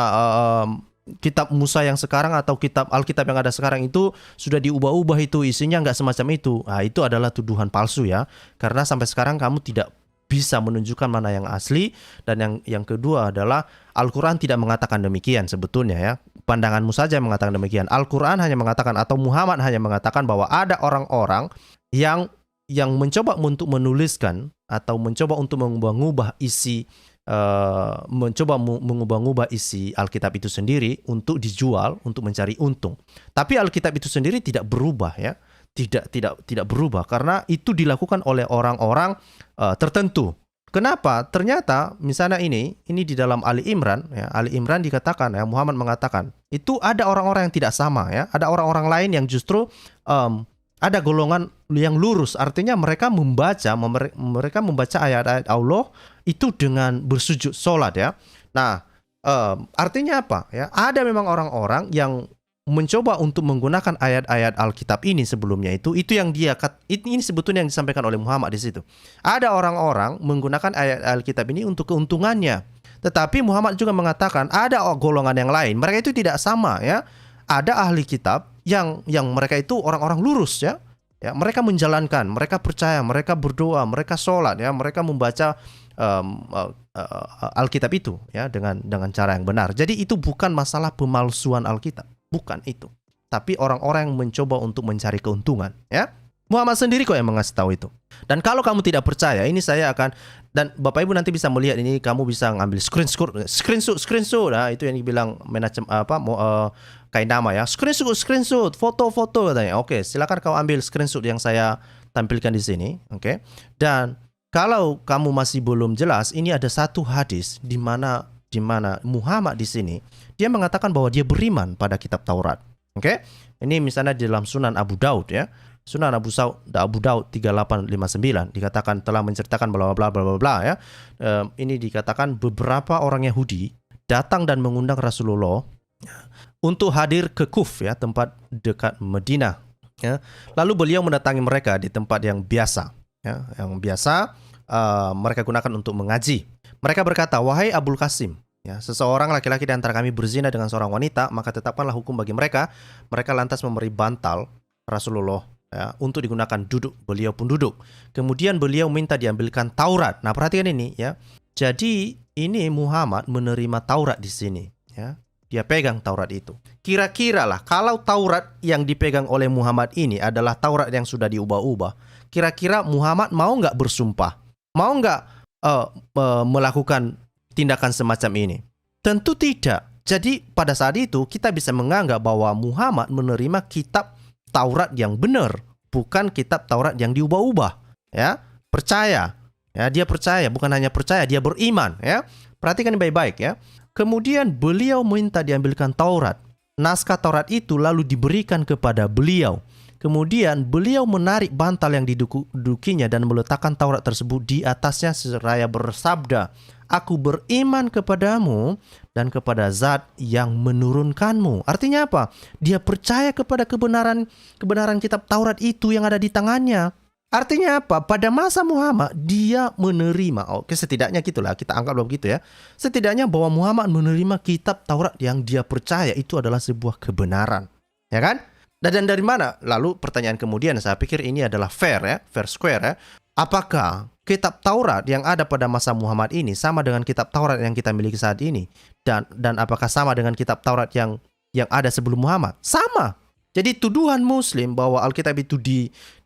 kitab Musa yang sekarang atau kitab Alkitab yang ada sekarang itu sudah diubah-ubah, itu isinya nggak semacam itu. Nah, itu adalah tuduhan palsu ya. Karena sampai sekarang kamu tidak bisa menunjukkan mana yang asli. Dan yang kedua adalah Al-Quran tidak mengatakan demikian sebetulnya ya. Pandanganmu saja yang mengatakan demikian. Al-Quran hanya mengatakan atau Muhammad hanya mengatakan bahwa ada orang-orang yang mencoba untuk menuliskan atau mencoba untuk mengubah-ubah isi mengubah-ubah isi Alkitab itu sendiri untuk dijual, untuk mencari untung. Tapi Alkitab itu sendiri tidak berubah ya. Tidak berubah karena itu dilakukan oleh orang-orang tertentu. Kenapa? Ternyata misalnya ini di dalam Ali Imran ya, Ali Imran dikatakan ya, Muhammad mengatakan itu ada orang-orang yang tidak sama ya, ada orang-orang lain yang justru ada golongan yang lurus, artinya mereka membaca ayat-ayat Allah itu dengan bersujud sholat ya. Nah, artinya apa ya? Ada memang orang-orang yang mencoba untuk menggunakan ayat-ayat Alkitab ini sebelumnya itu yang ini sebetulnya yang disampaikan oleh Muhammad di situ. Ada orang-orang menggunakan ayat Alkitab ini untuk keuntungannya. Tetapi Muhammad juga mengatakan ada golongan yang lain, mereka itu tidak sama ya. Ada ahli kitab yang mereka itu orang-orang lurus ya. Ya, mereka menjalankan, mereka percaya, mereka berdoa, mereka sholat ya, mereka membaca Alkitab itu ya dengan cara yang benar. Jadi itu bukan masalah pemalsuan Alkitab. Bukan itu. Tapi orang-orang yang mencoba untuk mencari keuntungan ya. Muhammad sendiri kok yang mengasih tahu itu. Dan kalau kamu tidak percaya, ini saya akan, dan Bapak Ibu nanti bisa melihat ini, kamu bisa ngambil screenshot. Nah, itu yang dibilang manajemen kain nama ya. Screenshot, foto-foto katanya. Oke, silakan kau ambil screenshot yang saya tampilkan di sini, oke. Dan kalau kamu masih belum jelas, ini ada satu hadis di mana Muhammad di sini dia mengatakan bahwa dia beriman pada kitab Taurat. Oke? Ini misalnya di dalam Sunan Abu Daud ya. Sunan Abu Daud 3859 dikatakan telah menceritakan bla bla bla bla bla ya. Ini dikatakan beberapa orang Yahudi datang dan mengundang Rasulullah untuk hadir ke Kuf ya, tempat dekat Madinah ya. Lalu beliau mendatangi mereka di tempat yang biasa ya, mereka gunakan untuk mengaji. Mereka berkata, "Wahai Abul Qasim, ya, seseorang laki-laki di antara kami berzina dengan seorang wanita, maka tetapkanlah hukum bagi mereka." Mereka lantas memberi bantal Rasulullah ya, untuk digunakan duduk. Beliau pun duduk. Kemudian beliau minta diambilkan Taurat. Nah, perhatikan ini ya. Jadi ini Muhammad menerima Taurat di sini ya. Dia pegang Taurat itu. Kira-kira lah kalau Taurat yang dipegang oleh Muhammad ini adalah Taurat yang sudah diubah-ubah, kira-kira Muhammad mau nggak bersumpah? Mau nggak melakukan tindakan semacam ini? Tentu tidak. Jadi pada saat itu kita bisa menganggap bahwa Muhammad menerima kitab Taurat yang benar. bukan kitab Taurat yang diubah-ubah, ya. Percaya. Ya, dia percaya, bukan hanya percaya, dia beriman, ya. Perhatikan baik-baik, ya. Kemudian beliau minta diambilkan Taurat. Naskah Taurat itu lalu diberikan kepada beliau. Kemudian beliau menarik bantal yang didudukinya dan meletakkan Taurat tersebut di atasnya seraya bersabda, "Aku beriman kepadamu dan kepada Zat yang menurunkanmu." Artinya apa? Dia percaya kepada kebenaran kitab Taurat itu yang ada di tangannya. Artinya apa? Pada masa Muhammad dia menerima, oke, setidaknya gitulah, kita anggap begitu ya. Setidaknya bahwa Muhammad menerima kitab Taurat yang dia percaya itu adalah sebuah kebenaran. Ya kan? Dan dari mana? Lalu pertanyaan kemudian, saya pikir ini adalah fair ya, fair square ya. Apakah kitab Taurat yang ada pada masa Muhammad ini sama dengan kitab Taurat yang kita miliki saat ini? Dan apakah sama dengan kitab Taurat yang ada sebelum Muhammad? Sama. Jadi tuduhan Muslim bahwa Alkitab itu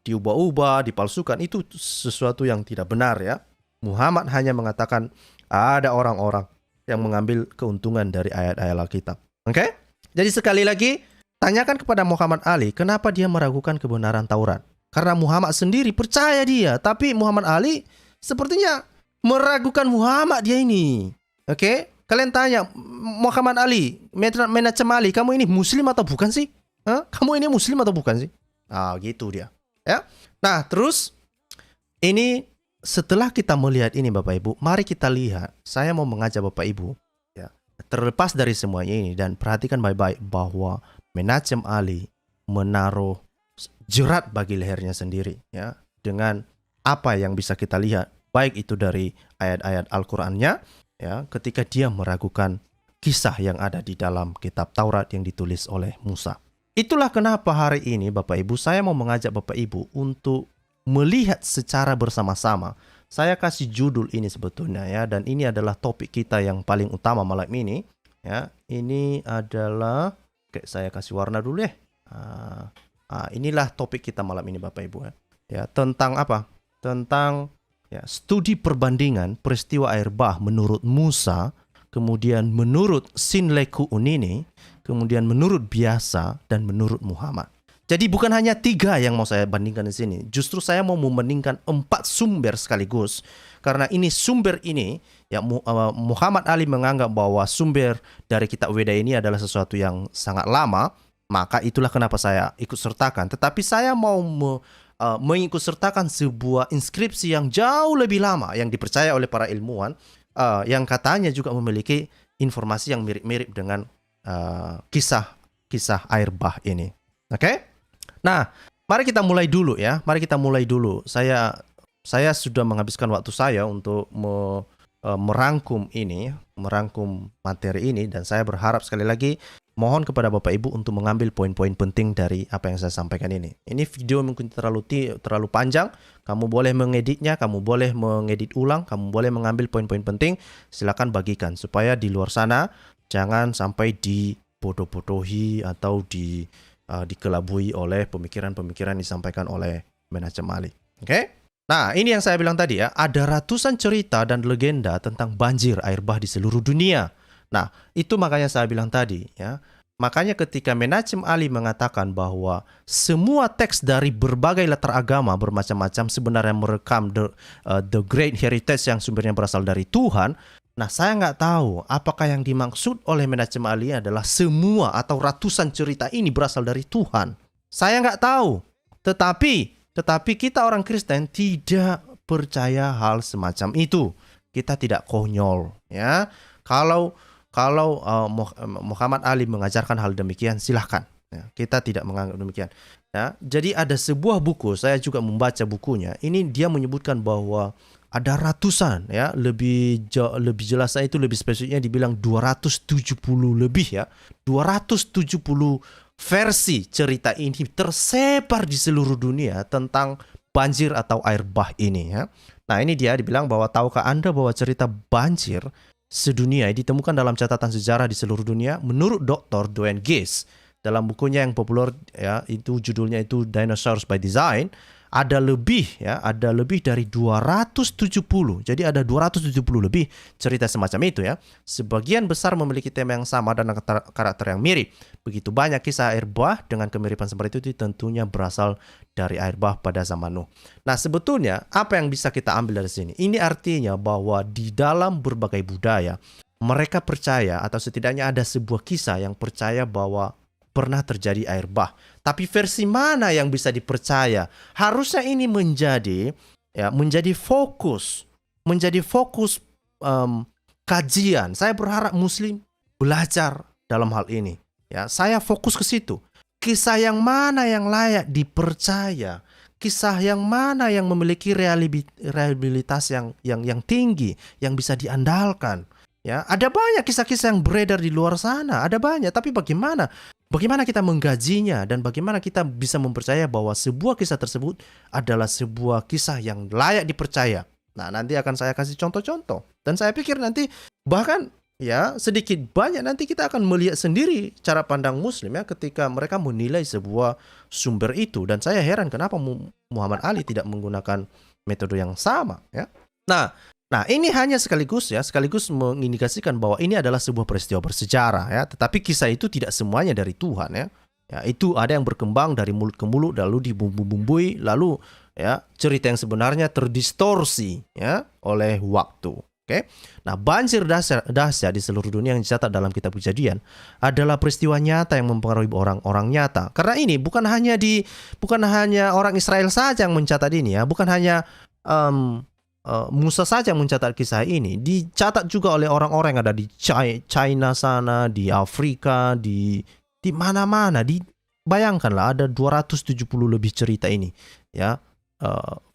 diubah-ubah, dipalsukan, itu sesuatu yang tidak benar ya. Muhammad hanya mengatakan ada orang-orang yang mengambil keuntungan dari ayat-ayat Alkitab. Oke? Jadi sekali lagi, tanyakan kepada Muhammad Ali, kenapa dia meragukan kebenaran Taurat? Karena Muhammad sendiri percaya dia, tapi Muhammad Ali sepertinya meragukan Muhammad dia ini. Oke? Kalian tanya, Muhammad Ali, Menachem Ali, kamu ini Muslim atau bukan sih? Hah? Kamu ini Muslim atau bukan sih? Ah, gitu dia. Ya. Nah, terus ini setelah kita melihat ini Bapak Ibu, mari kita lihat. Saya mau mengajak Bapak Ibu ya, terlepas dari semuanya ini dan perhatikan baik-baik bahwa Menachem Ali menaruh jerat bagi lehernya sendiri ya, dengan apa yang bisa kita lihat, baik itu dari ayat-ayat Al-Qur'annya ya, ketika dia meragukan kisah yang ada di dalam kitab Taurat yang ditulis oleh Musa. Itulah kenapa hari ini Bapak Ibu saya mau mengajak Bapak Ibu untuk melihat secara bersama-sama. Saya kasih judul ini sebetulnya ya, dan ini adalah topik kita yang paling utama malam ini ya. Ini adalah, oke, saya kasih warna dulu ya. Inilah topik kita malam ini Bapak Ibu ya. Ya, tentang apa? Tentang ya, studi perbandingan peristiwa air bah menurut Musa, kemudian menurut Sinleku Unini, kemudian menurut biasa, dan menurut Muhammad. Jadi bukan hanya 3 yang mau saya bandingkan di sini. Justru saya mau membandingkan 4 sumber sekaligus. Karena ini sumber ini, ya Muhammad Ali menganggap bahwa sumber dari kitab Weda ini adalah sesuatu yang sangat lama. Maka itulah kenapa saya ikut sertakan. Tetapi saya mau mengikut sertakan sebuah inskripsi yang jauh lebih lama yang dipercaya oleh para ilmuwan, yang katanya juga memiliki informasi yang mirip-mirip dengan kisah air bah ini. Oke? Nah, mari kita mulai dulu ya. Mari kita mulai dulu. Saya sudah menghabiskan waktu saya untuk merangkum materi ini, dan saya berharap sekali lagi mohon kepada Bapak Ibu untuk mengambil poin-poin penting dari apa yang saya sampaikan ini. Ini video mungkin terlalu panjang. Kamu boleh mengeditnya, kamu boleh mengedit ulang, kamu boleh mengambil poin-poin penting. Silakan bagikan supaya di luar sana jangan sampai dibodoh-bodohi atau dikelabui oleh pemikiran-pemikiran disampaikan oleh Menachem Ali. Oke? Nah, ini yang saya bilang tadi ya, ada ratusan cerita dan legenda tentang banjir air bah di seluruh dunia. Nah, itu makanya saya bilang tadi ya. Makanya ketika Menachem Ali mengatakan bahwa semua teks dari berbagai latar agama bermacam-macam sebenarnya merekam the great heritage yang sumbernya berasal dari Tuhan. Nah, saya nggak tahu apakah yang dimaksud oleh Menachem Ali adalah semua atau ratusan cerita ini berasal dari Tuhan. Saya nggak tahu. Tetapi kita orang Kristen tidak percaya hal semacam itu. Kita tidak konyol ya. Kalau Muhammad Ali mengajarkan hal demikian, silahkan. Ya, kita tidak menganggap demikian. Ya, jadi ada sebuah buku, saya juga membaca bukunya. Ini dia menyebutkan bahwa ada ratusan, ya, lebih jelas itu lebih spesifiknya dibilang 270 lebih ya. 270 versi cerita ini tersebar di seluruh dunia tentang banjir atau air bah ini ya. Nah, ini dia dibilang bahwa tahukah Anda bahwa cerita banjir sedunia ditemukan dalam catatan sejarah di seluruh dunia menurut Dr. Duane Giss dalam bukunya yang populer ya, itu judulnya itu Dinosaurs by Design. ada lebih ada lebih dari 270. Jadi ada 270 lebih cerita semacam itu ya. Sebagian besar memiliki tema yang sama dan karakter yang mirip. Begitu banyak kisah air bah dengan kemiripan seperti itu tentunya berasal dari air bah pada zaman Nuh. Nah, sebetulnya apa yang bisa kita ambil dari sini? Ini artinya bahwa di dalam berbagai budaya mereka percaya, atau setidaknya ada sebuah kisah yang percaya bahwa pernah terjadi air bah. Tapi versi mana yang bisa dipercaya? Harusnya ini menjadi fokus kajian. Saya berharap Muslim belajar dalam hal ini. Ya, saya fokus ke situ. Kisah yang mana yang layak dipercaya? Kisah yang mana yang memiliki reliabilitas yang tinggi, yang bisa diandalkan? Ya, ada banyak kisah-kisah yang beredar di luar sana, ada banyak. Tapi bagaimana kita menggajinya dan bagaimana kita bisa mempercaya bahwa sebuah kisah tersebut adalah sebuah kisah yang layak dipercaya? Nah, nanti akan saya kasih contoh-contoh. Dan saya pikir nanti bahkan ya sedikit banyak nanti kita akan melihat sendiri cara pandang Muslim ya ketika mereka menilai sebuah sumber itu. Dan saya heran kenapa Muhammad Ali tidak menggunakan metode yang sama ya. Nah, ini hanya sekaligus mengindikasikan bahwa ini adalah sebuah peristiwa bersejarah ya, tetapi kisah itu tidak semuanya dari Tuhan ya. Ya, itu ada yang berkembang dari mulut ke mulut lalu dibumbu-bumbui, lalu ya cerita yang sebenarnya terdistorsi ya oleh waktu. Oke. Nah, banjir dahsyat di seluruh dunia yang dicatat dalam kitab Kejadian adalah peristiwa nyata yang mempengaruhi orang-orang nyata. Karena ini bukan hanya orang Israel saja yang mencatat ini ya, bukan hanya Musa saja yang mencatat kisah ini, dicatat juga oleh orang-orang yang ada di China sana, di Afrika, di mana-mana. Bayangkanlah ada 270 lebih cerita ini, ya,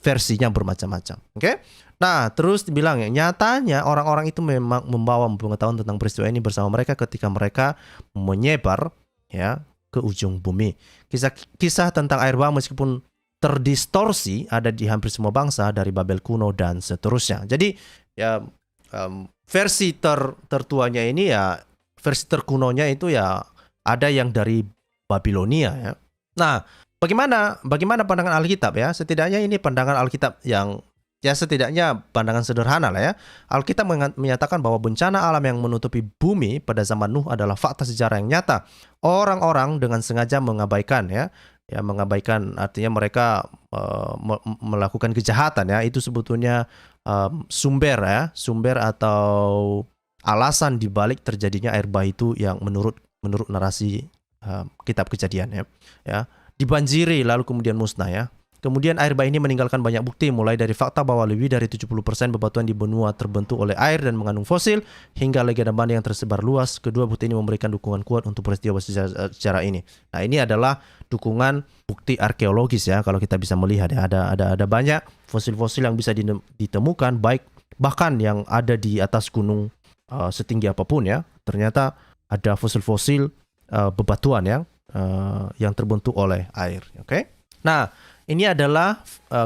versinya bermacam-macam. Oke? Nah, terus dibilang ya, nyatanya orang-orang itu memang membawa pengetahuan tentang peristiwa ini bersama mereka ketika mereka menyebar, ya, ke ujung bumi. Kisah tentang air bah meskipun terdistorsi ada di hampir semua bangsa dari Babel kuno dan seterusnya. Jadi ya versi tertuanya ini ya, versi terkunonya itu ya ada yang dari Babilonia ya. Nah, bagaimana pandangan Alkitab ya? Setidaknya ini pandangan Alkitab yang ya setidaknya pandangan sederhana lah ya. Alkitab menyatakan bahwa bencana alam yang menutupi bumi pada zaman Nuh adalah fakta sejarah yang nyata. Orang-orang dengan sengaja mengabaikan mengabaikan artinya mereka melakukan kejahatan ya. Itu sebetulnya sumber atau alasan dibalik terjadinya air bah itu yang menurut narasi kitab Kejadian ya. Dibanjiri lalu kemudian musnah ya. Kemudian air bah ini meninggalkan banyak bukti, mulai dari fakta bahwa lebih dari 70% bebatuan di benua terbentuk oleh air dan mengandung fosil, hingga legenda banding yang tersebar luas. Kedua bukti ini memberikan dukungan kuat untuk peristiwa sejarah ini. Nah, ini adalah dukungan bukti arkeologis ya, kalau kita bisa melihat ya. Ada banyak fosil-fosil yang bisa ditemukan, bahkan yang ada di atas gunung setinggi apapun ya. Ternyata ada fosil-fosil bebatuan yang terbentuk oleh air. Oke? Nah, ini adalah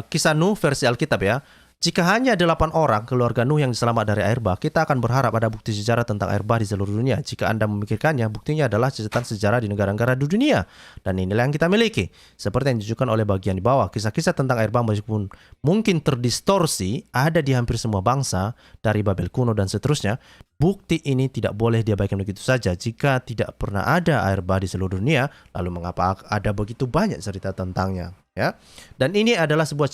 kisah Nuh versi Alkitab ya. Jika hanya 8 orang keluarga Nuh yang diselamat dari air bah, kita akan berharap ada bukti sejarah tentang air bah di seluruh dunia. Jika Anda memikirkannya, buktinya adalah catatan sejarah di negara-negara di dunia. Dan inilah yang kita miliki. Seperti yang ditunjukkan oleh bagian di bawah, kisah-kisah tentang air bah meskipun mungkin terdistorsi, ada di hampir semua bangsa, dari Babel kuno dan seterusnya. Bukti ini tidak boleh diabaikan begitu saja. Jika tidak pernah ada air bah di seluruh dunia, lalu mengapa ada begitu banyak cerita tentangnya? Ya, dan ini adalah sebuah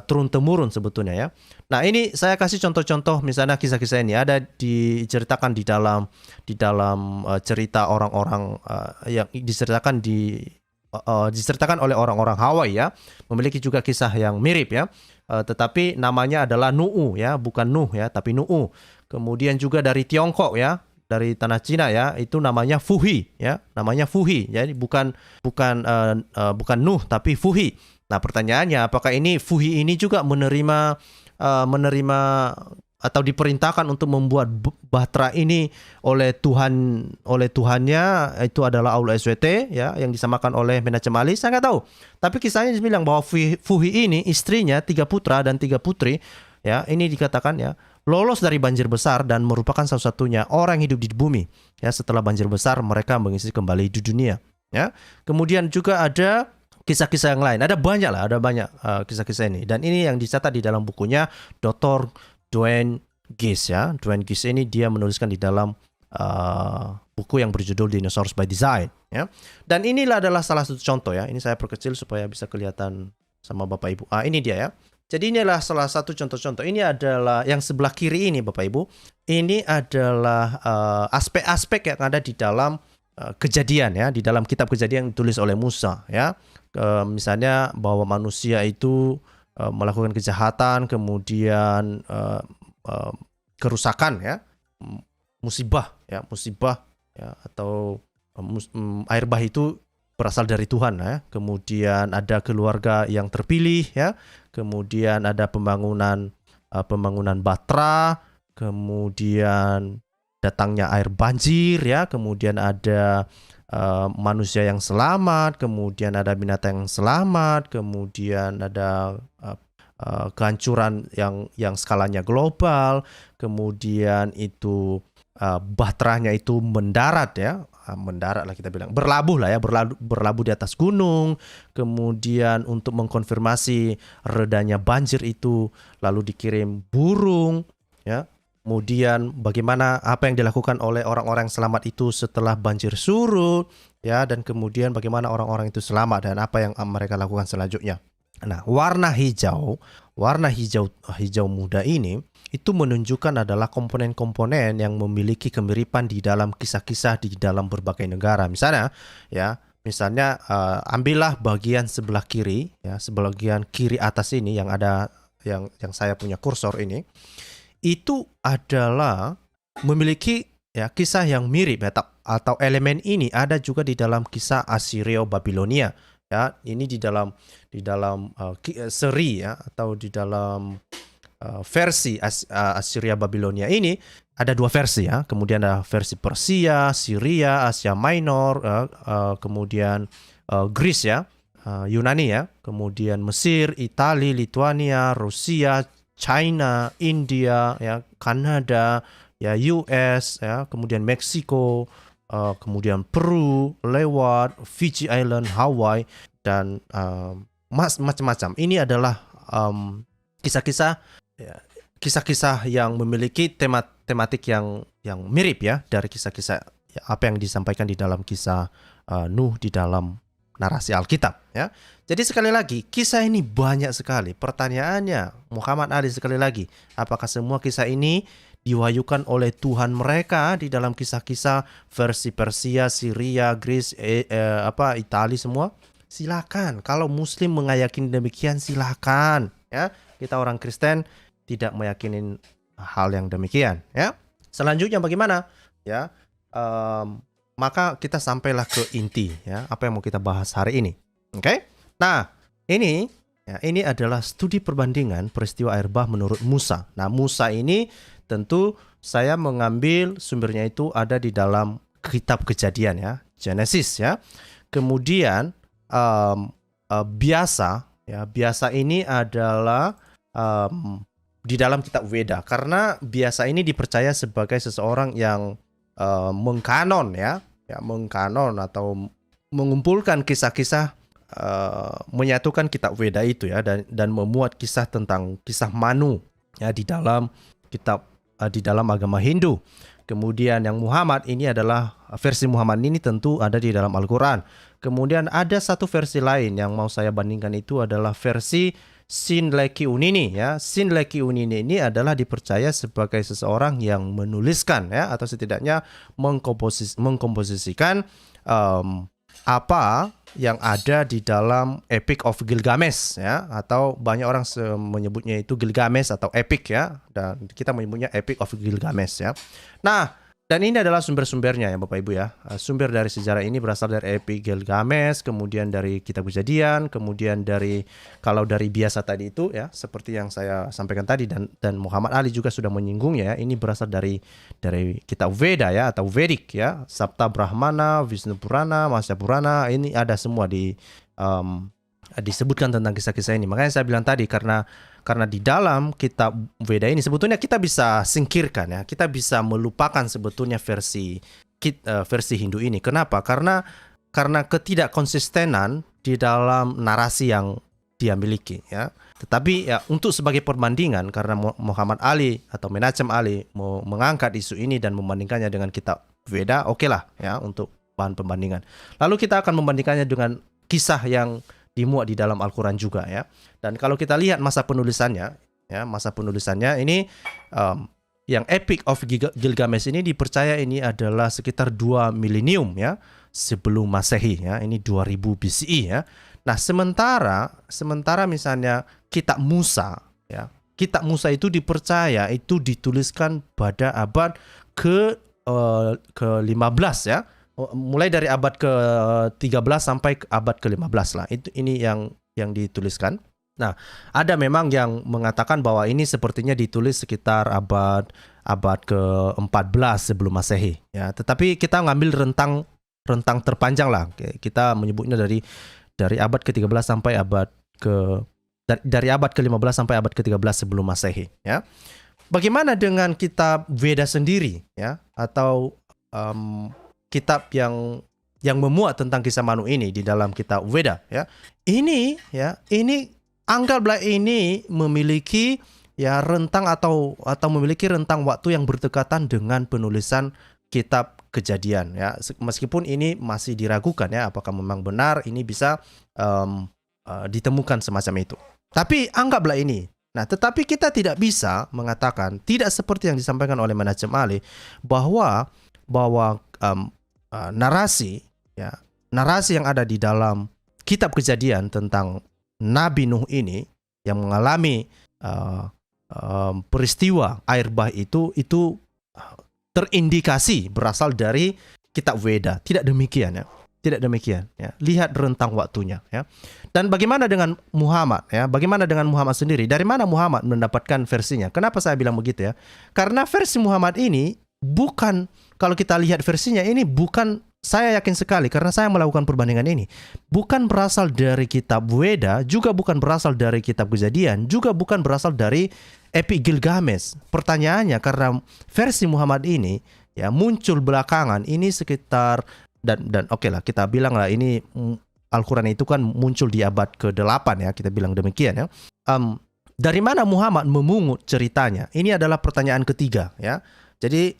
turun-temurun sebetulnya ya. Nah, ini saya kasih contoh-contoh, misalnya kisah-kisah ini ada diceritakan di dalam cerita orang-orang yang diceritakan oleh orang-orang Hawaii ya. Memiliki juga kisah yang mirip ya. Tetapi namanya adalah Nu'u ya, bukan Nuh ya, tapi Nu'u. Kemudian juga dari Tiongkok ya, dari tanah Cina ya, itu namanya Fuhi ya, namanya Fuhi. Jadi bukan Nuh tapi Fuhi. Nah, pertanyaannya apakah ini Fuhi ini juga menerima atau diperintahkan untuk membuat bahtera ini oleh Tuhannya, itu adalah Allah SWT ya, yang disamakan oleh Menachem Ali, saya nggak tahu. Tapi kisahnya dibilang bahwa Fuhi ini istrinya 3 putra dan 3 putri ya, ini dikatakan ya lolos dari banjir besar dan merupakan satu-satunya orang hidup di bumi ya. Setelah banjir besar mereka mengisi kembali di dunia ya. Kemudian juga ada kisah-kisah yang lain. Ada banyak lah, ada banyak kisah-kisah ini. Dan ini yang dicatat di dalam bukunya Dr. Duane Giss ya. Duane Giss ini dia menuliskan di dalam buku yang berjudul Dinosaurs by Design ya. Dan inilah adalah salah satu contoh ya. Ini saya perkecil supaya bisa kelihatan sama Bapak Ibu. Ini dia ya. Jadi inilah salah satu contoh-contoh. Ini adalah yang sebelah kiri ini Bapak Ibu. Ini adalah aspek-aspek yang ada di dalam Kejadian ya, di dalam kitab Kejadian yang ditulis oleh Musa ya. Misalnya bahwa manusia itu melakukan kejahatan, kemudian kerusakan ya, musibah ya, atau air bah itu berasal dari Tuhan ya. Kemudian ada keluarga yang terpilih ya, kemudian ada pembangunan Batra, kemudian datangnya air banjir ya, kemudian ada manusia yang selamat, kemudian ada binatang yang selamat, kemudian ada kehancuran yang skalanya global, kemudian itu batranya itu mendarat ya, mendarat lah kita bilang, berlabuh lah ya, berlabuh di atas gunung, kemudian untuk mengkonfirmasi redanya banjir itu lalu dikirim burung ya. Kemudian bagaimana apa yang dilakukan oleh orang-orang yang selamat itu setelah banjir surut ya, dan kemudian bagaimana orang-orang itu selamat dan apa yang mereka lakukan selanjutnya. Nah, warna hijau muda ini itu menunjukkan adalah komponen-komponen yang memiliki kemiripan di dalam kisah-kisah di dalam berbagai negara. Misalnya ambillah bagian sebelah kiri ya, sebagian kiri atas ini yang ada yang saya punya kursor ini. Itu adalah memiliki ya kisah yang mirip ya, atau elemen ini ada juga di dalam kisah Asirio Babilonia ya. Ini di dalam seri ya, atau di dalam versi Assyria Babilonia ini ada dua versi ya. Kemudian ada versi Persia, Syria, Asia Minor, kemudian Greece ya, Yunani ya, kemudian Mesir, Italia, Lituania, Rusia, China, India, ya, Kanada, ya, US, ya, kemudian Meksiko, kemudian Peru, lewat Fiji Island, Hawaii, dan macam-macam. Ini adalah kisah-kisah yang memiliki tematik yang mirip ya dari kisah-kisah apa yang disampaikan di dalam kisah Nuh di dalam narasi Alkitab ya. Jadi sekali lagi, kisah ini banyak sekali. Pertanyaannya, Muhammad Ali sekali lagi, apakah semua kisah ini diwahyukan oleh Tuhan mereka di dalam kisah-kisah versi Persia, Syria, Greece, Italia semua? Silakan. Kalau Muslim meyakini demikian, silakan ya. Kita orang Kristen tidak meyakini hal yang demikian ya. Selanjutnya bagaimana? Ya. Maka kita sampailah ke inti ya, apa yang mau kita bahas hari ini. Oke? Nah, ini adalah studi perbandingan peristiwa air bah menurut Musa. Nah, Musa ini tentu saya mengambil sumbernya itu ada di dalam kitab Kejadian ya, Genesis ya. Kemudian biasa ini adalah di dalam kitab Weda, karena biasa ini dipercaya sebagai seseorang yang mengkanon atau mengumpulkan kisah-kisah, menyatukan kitab Weda itu ya, dan memuat kisah tentang kisah Manu ya di dalam kitab di dalam agama Hindu. Kemudian yang Muhammad ini adalah versi Muhammad ini tentu ada di dalam Al-Quran. Kemudian ada satu versi lain yang mau saya bandingkan, itu adalah versi Sinleki Unini ya. Sinleki Unini ini adalah dipercaya sebagai seseorang yang menuliskan ya, atau setidaknya mengkomposisikan apa yang ada di dalam Epic of Gilgamesh ya, atau banyak orang menyebutnya itu Gilgamesh atau Epic ya, dan kita menyebutnya Epic of Gilgamesh ya. Nah, dan ini adalah sumber-sumbernya ya Bapak Ibu ya. Sumber dari sejarah ini berasal dari Epic Gilgamesh, kemudian dari kitab Kejadian, kemudian kalau dari biasa tadi itu ya, seperti yang saya sampaikan tadi, dan Muhammad Ali juga sudah menyinggungnya ya, ini berasal dari kitab Veda ya, atau Vedic ya, Sapta Brahmana, Vishnu Purana, Matsya Purana, ini ada semua disebutkan tentang kisah-kisah ini. Makanya saya bilang tadi, karena di dalam kitab Veda ini sebetulnya kita bisa singkirkan ya, kita bisa melupakan sebetulnya versi Hindu ini. Kenapa? Karena karena ketidakkonsistenan di dalam narasi yang dia miliki, ya. Tetapi ya untuk sebagai perbandingan, karena Muhammad Ali atau Menachem Ali mau mengangkat isu ini dan membandingkannya dengan kitab Veda, oke lah ya untuk bahan pembandingan. Lalu kita akan membandingkannya dengan kisah yang dimuat di dalam Al-Quran juga ya. Dan kalau kita lihat masa penulisannya, ya masa penulisannya ini yang Epic of Gilgamesh ini dipercaya ini adalah sekitar 2 milenium ya sebelum Masehi ya. Ini 2000 BCE ya. Nah, sementara misalnya kitab Musa ya. Kitab Musa itu dipercaya itu dituliskan pada abad ke-15 ya. Mulai dari abad ke-13 sampai ke abad ke-15 lah. Ini yang dituliskan. Nah, ada memang yang mengatakan bahwa ini sepertinya ditulis sekitar abad ke-14 sebelum Masehi ya. Tetapi kita ngambil rentang terpanjang lah. Kita menyebutnya dari abad ke-13 sampai dari abad ke-15 sampai abad ke-13 sebelum Masehi ya. Bagaimana dengan kitab Veda sendiri ya, atau kitab yang memuat tentang kisah Manu ini di dalam kitab Veda ya. Ini anggaplah ini memiliki ya rentang atau memiliki rentang waktu yang berdekatan dengan penulisan kitab Kejadian ya. Meskipun ini masih diragukan ya apakah memang benar ini bisa ditemukan semacam itu. Tapi anggaplah ini. Nah, tetapi kita tidak bisa mengatakan, tidak seperti yang disampaikan oleh Menachem Ali, bahwa narasi yang ada di dalam kitab Kejadian tentang Nabi Nuh ini yang mengalami peristiwa air bah itu terindikasi berasal dari kitab Veda. Tidak demikian ya. Tidak demikian ya. Lihat rentang waktunya ya. Dan bagaimana dengan Muhammad ya? Bagaimana dengan Muhammad sendiri? Dari mana Muhammad mendapatkan versinya? Kenapa saya bilang begitu ya? Karena versi Muhammad ini bukan, kalau kita lihat versinya ini bukan, saya yakin sekali karena saya melakukan perbandingan ini, bukan berasal dari kitab Veda, juga bukan berasal dari kitab Kejadian, juga bukan berasal dari Epic Gilgamesh. Pertanyaannya, karena versi Muhammad ini ya muncul belakangan ini sekitar dan oke lah kita bilang lah ini Al-Quran itu kan muncul di abad ke-8 ya, kita bilang demikian ya. Dari mana Muhammad memungut ceritanya? Ini adalah pertanyaan ketiga ya. Jadi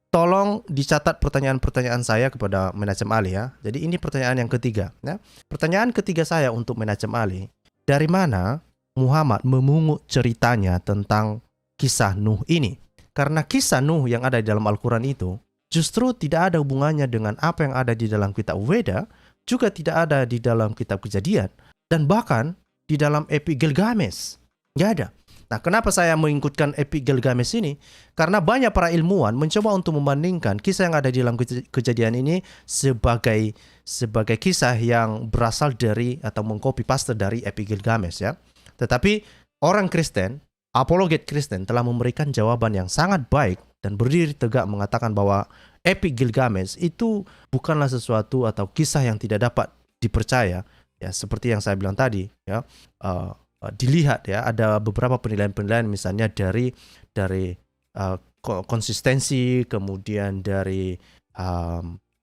tolong dicatat pertanyaan-pertanyaan saya kepada Menachem Ali ya. Jadi ini pertanyaan yang ketiga ya. Pertanyaan ketiga saya untuk Menachem Ali, dari mana Muhammad memungut ceritanya tentang kisah Nuh ini? Karena kisah Nuh yang ada di dalam Al-Quran itu justru tidak ada hubungannya dengan apa yang ada di dalam kitab Veda, juga tidak ada di dalam kitab Kejadian, dan bahkan di dalam Epic Gilgamesh. Nggak ada. Nah, kenapa saya mengikutkan Epic Gilgamesh ini? Karena banyak para ilmuwan mencoba untuk membandingkan kisah yang ada di dalam Kejadian ini sebagai kisah yang berasal dari atau mengcopy paste dari Epic Gilgamesh ya. Tetapi orang Kristen, apologet Kristen telah memberikan jawaban yang sangat baik dan berdiri tegak mengatakan bahwa Epic Gilgamesh itu bukanlah sesuatu atau kisah yang tidak dapat dipercaya ya, seperti yang saya bilang tadi ya. Dilihat ya, ada beberapa penilaian-penilaian misalnya dari konsistensi, kemudian dari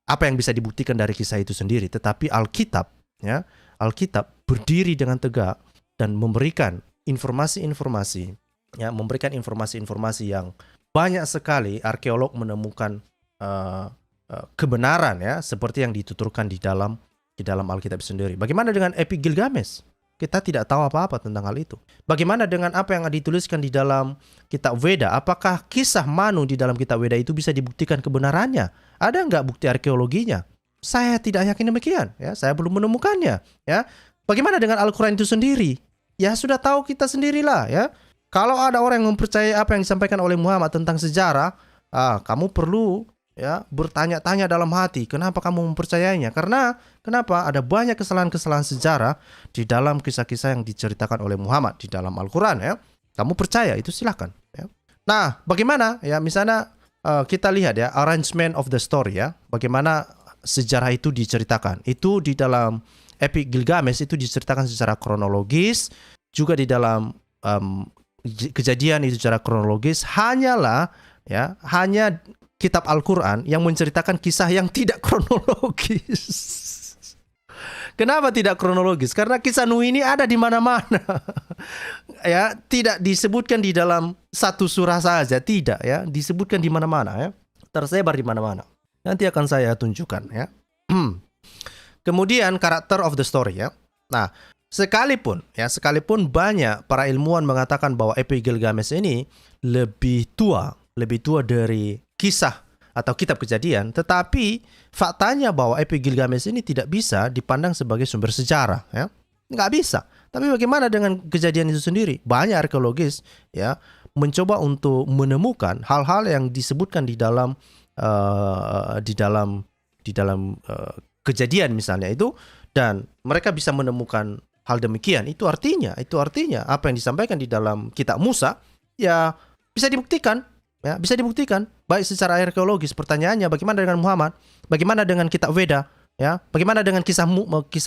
apa yang bisa dibuktikan dari kisah itu sendiri. Tetapi Alkitab berdiri dengan tegak dan memberikan informasi-informasi yang banyak sekali arkeolog menemukan kebenaran ya, seperti yang dituturkan di dalam Alkitab sendiri. Bagaimana dengan Epic Gilgamesh? Kita tidak tahu apa-apa tentang hal itu. Bagaimana dengan apa yang dituliskan di dalam kitab Veda? Apakah kisah Manu di dalam kitab Veda itu bisa dibuktikan kebenarannya? Ada nggak bukti arkeologinya? Saya tidak yakin demikian ya. Saya belum menemukannya ya. Bagaimana dengan Al-Quran itu sendiri? Ya sudah tahu kita sendirilah ya. Kalau ada orang yang mempercayai apa yang disampaikan oleh Muhammad tentang sejarah, kamu perlu ya bertanya-tanya dalam hati, kenapa kamu mempercayainya? Karena kenapa? Ada banyak kesalahan-kesalahan sejarah di dalam kisah-kisah yang diceritakan oleh Muhammad di dalam Al-Quran ya. Kamu percaya itu silahkan ya. Nah, bagaimana ya misalnya kita lihat ya arrangement of the story ya. Bagaimana sejarah itu diceritakan? Itu di dalam Epic Gilgamesh itu diceritakan secara kronologis, juga di dalam Kejadian itu secara kronologis. Hanya kitab Al-Quran yang menceritakan kisah yang tidak kronologis. Kenapa tidak kronologis? Karena kisah Nuh ini ada di mana-mana. Ya, tidak disebutkan di dalam satu surah saja, tidak ya, disebutkan di mana-mana ya. Tersebar di mana-mana. Nanti akan saya tunjukkan ya. Kemudian karakter of the story ya. Nah, sekalipun banyak para ilmuwan mengatakan bahwa epi Gilgamesh ini lebih tua dari kisah atau kitab Kejadian, tetapi faktanya bahwa epi Gilgamesh ini tidak bisa dipandang sebagai sumber sejarah ya. Nggak bisa. Tapi bagaimana dengan Kejadian itu sendiri? Banyak arkeologis ya mencoba untuk menemukan hal-hal yang disebutkan di dalam Kejadian misalnya itu, dan mereka bisa menemukan hal demikian. Itu artinya apa yang disampaikan di dalam kitab Musa ya bisa dibuktikan. Ya, bisa dibuktikan baik secara arkeologis. Pertanyaannya, bagaimana dengan Muhammad? Bagaimana dengan kitab Veda? Ya, bagaimana dengan kisah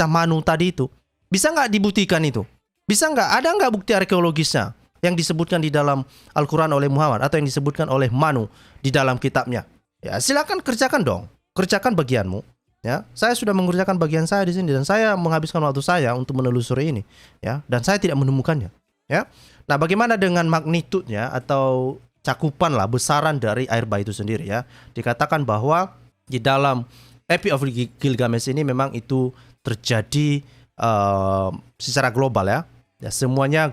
Manu tadi itu? Bisa nggak dibuktikan itu? Bisa nggak? Ada nggak bukti arkeologisnya yang disebutkan di dalam Al-Quran oleh Muhammad atau yang disebutkan oleh Manu di dalam kitabnya? Ya, silakan kerjakan dong. Kerjakan bagianmu. Ya, saya sudah mengerjakan bagian saya di sini dan saya menghabiskan waktu saya untuk menelusuri ini. Ya, dan saya tidak menemukannya. Ya, nah bagaimana dengan magnitudenya atau cakupan lah, besaran dari air bah itu sendiri ya. Dikatakan bahwa di dalam Epic of Gilgamesh ini memang itu terjadi secara global ya. Semuanya